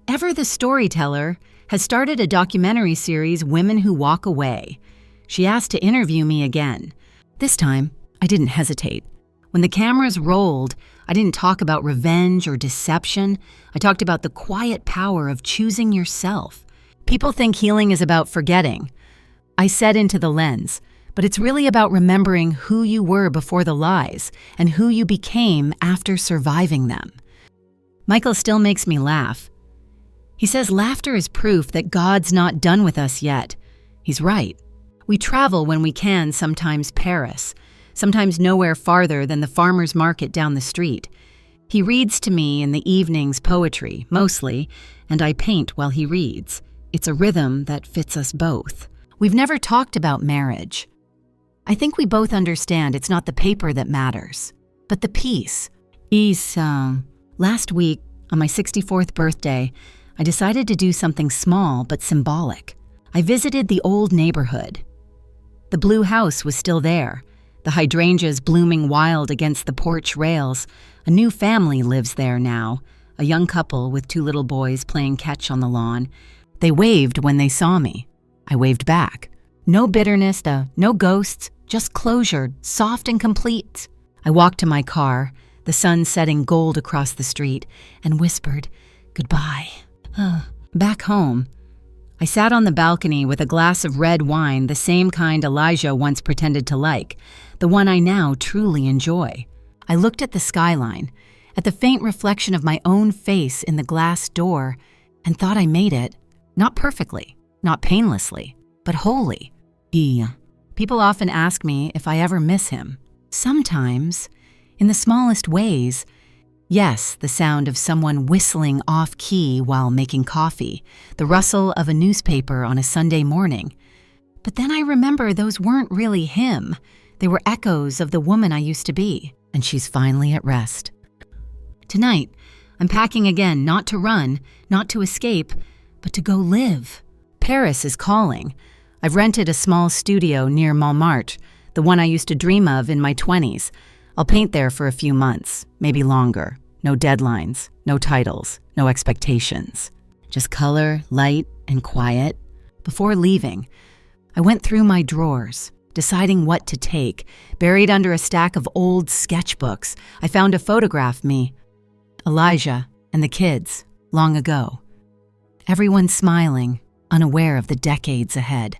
ever the storyteller, has started a documentary series, Women Who Walk Away. She asked to interview me again. This time, I didn't hesitate. When the cameras rolled, I didn't talk about revenge or deception. I talked about the quiet power of choosing yourself. People think healing is about forgetting. I said into the lens, but it's really about remembering who you were before the lies and who you became after surviving them. Michael still makes me laugh. He says laughter is proof that God's not done with us yet. He's right. We travel when we can, sometimes Paris, sometimes nowhere farther than the farmer's market down the street. He reads to me in the evenings poetry, mostly, and I paint while he reads. It's a rhythm that fits us both. We've never talked about marriage. I think we both understand it's not the paper that matters, but the peace. Last week, on my 64th birthday, I decided to do something small but symbolic. I visited the old neighborhood. The blue house was still there, the hydrangeas blooming wild against the porch rails. A new family lives there now, a young couple with 2 little boys playing catch on the lawn. They waved when they saw me. I waved back. No bitterness, no ghosts, just closure, soft and complete. I walked to my car, the sun setting gold across the street, and whispered, "Goodbye." Back home, I sat on the balcony with a glass of red wine, the same kind Elijah once pretended to like, the one I now truly enjoy. I looked at the skyline, at the faint reflection of my own face in the glass door, and thought I made it, not perfectly, not painlessly, but wholly. People often ask me if I ever miss him. Sometimes, in the smallest ways. Yes, the sound of someone whistling off-key while making coffee, the rustle of a newspaper on a Sunday morning. But then I remember those weren't really him. They were echoes of the woman I used to be, and she's finally at rest. Tonight, I'm packing again, not to run, not to escape, but to go live. Paris is calling. I've rented a small studio near Montmartre, the one I used to dream of in my 20s. I'll paint there for a few months, maybe longer. No deadlines, no titles, no expectations. Just color, light, and quiet. Before leaving, I went through my drawers, deciding what to take. Buried under a stack of old sketchbooks, I found a photograph of me, Elijah, and the kids, long ago. Everyone smiling, unaware of the decades ahead.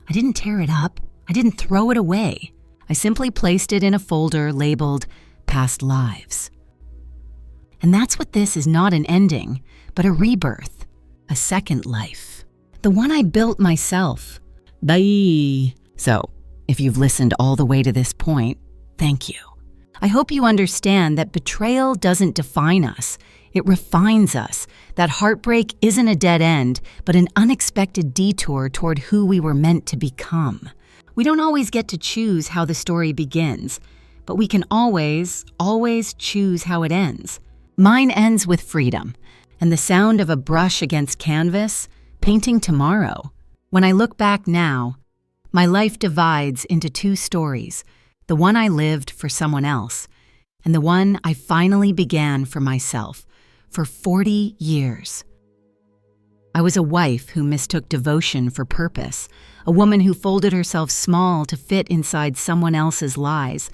I didn't tear it up. I didn't throw it away. I simply placed it in a folder labeled Past Lives. And that's what this is, not an ending, but a rebirth, a second life. The one I built myself. Bye. So, if you've listened all the way to this point, thank you. I hope you understand that betrayal doesn't define us. It refines us. That heartbreak isn't a dead end, but an unexpected detour toward who we were meant to become. We don't always get to choose how the story begins, but we can always choose how it ends. Mine ends with freedom, and the sound of a brush against canvas, painting tomorrow. When I look back now, my life divides into 2 stories, the one I lived for someone else, and the one I finally began for myself, for 40 years. I was a wife who mistook devotion for purpose, a woman who folded herself small to fit inside someone else's lies.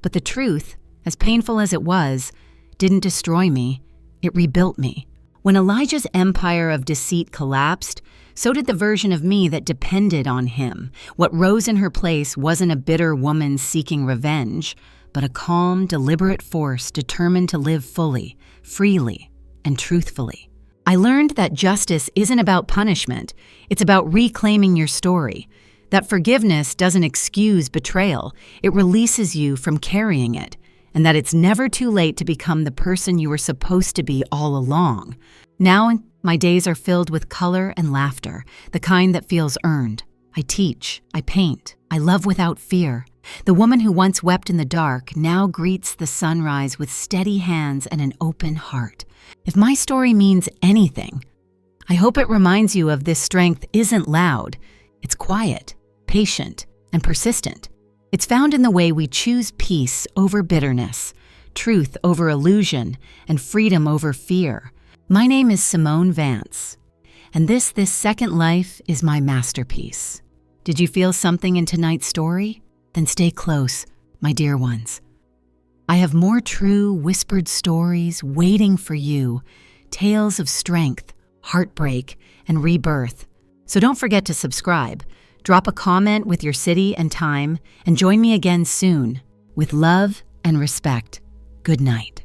But the truth, as painful as it was, didn't destroy me, it rebuilt me. When Elijah's empire of deceit collapsed, so did the version of me that depended on him. What rose in her place wasn't a bitter woman seeking revenge, but a calm, deliberate force determined to live fully, freely, and truthfully. I learned that justice isn't about punishment, it's about reclaiming your story. That forgiveness doesn't excuse betrayal, it releases you from carrying it. and that it's never too late to become the person you were supposed to be all along. Now, my days are filled with color and laughter, the kind that feels earned. I teach, I paint, I love without fear. The woman who once wept in the dark now greets the sunrise with steady hands and an open heart. If my story means anything, I hope it reminds you of this strength isn't loud. It's quiet, patient, and persistent. It's found in the way we choose peace over bitterness, truth over illusion, and freedom over fear. My name is Simone Vance, and this second life is my masterpiece. Did you feel something in tonight's story? Then stay close, my dear ones. I have more true, whispered stories waiting for you, tales of strength, heartbreak, and rebirth. So don't forget to subscribe, drop a comment with your city and time, and join me again soon. With love and respect, good night.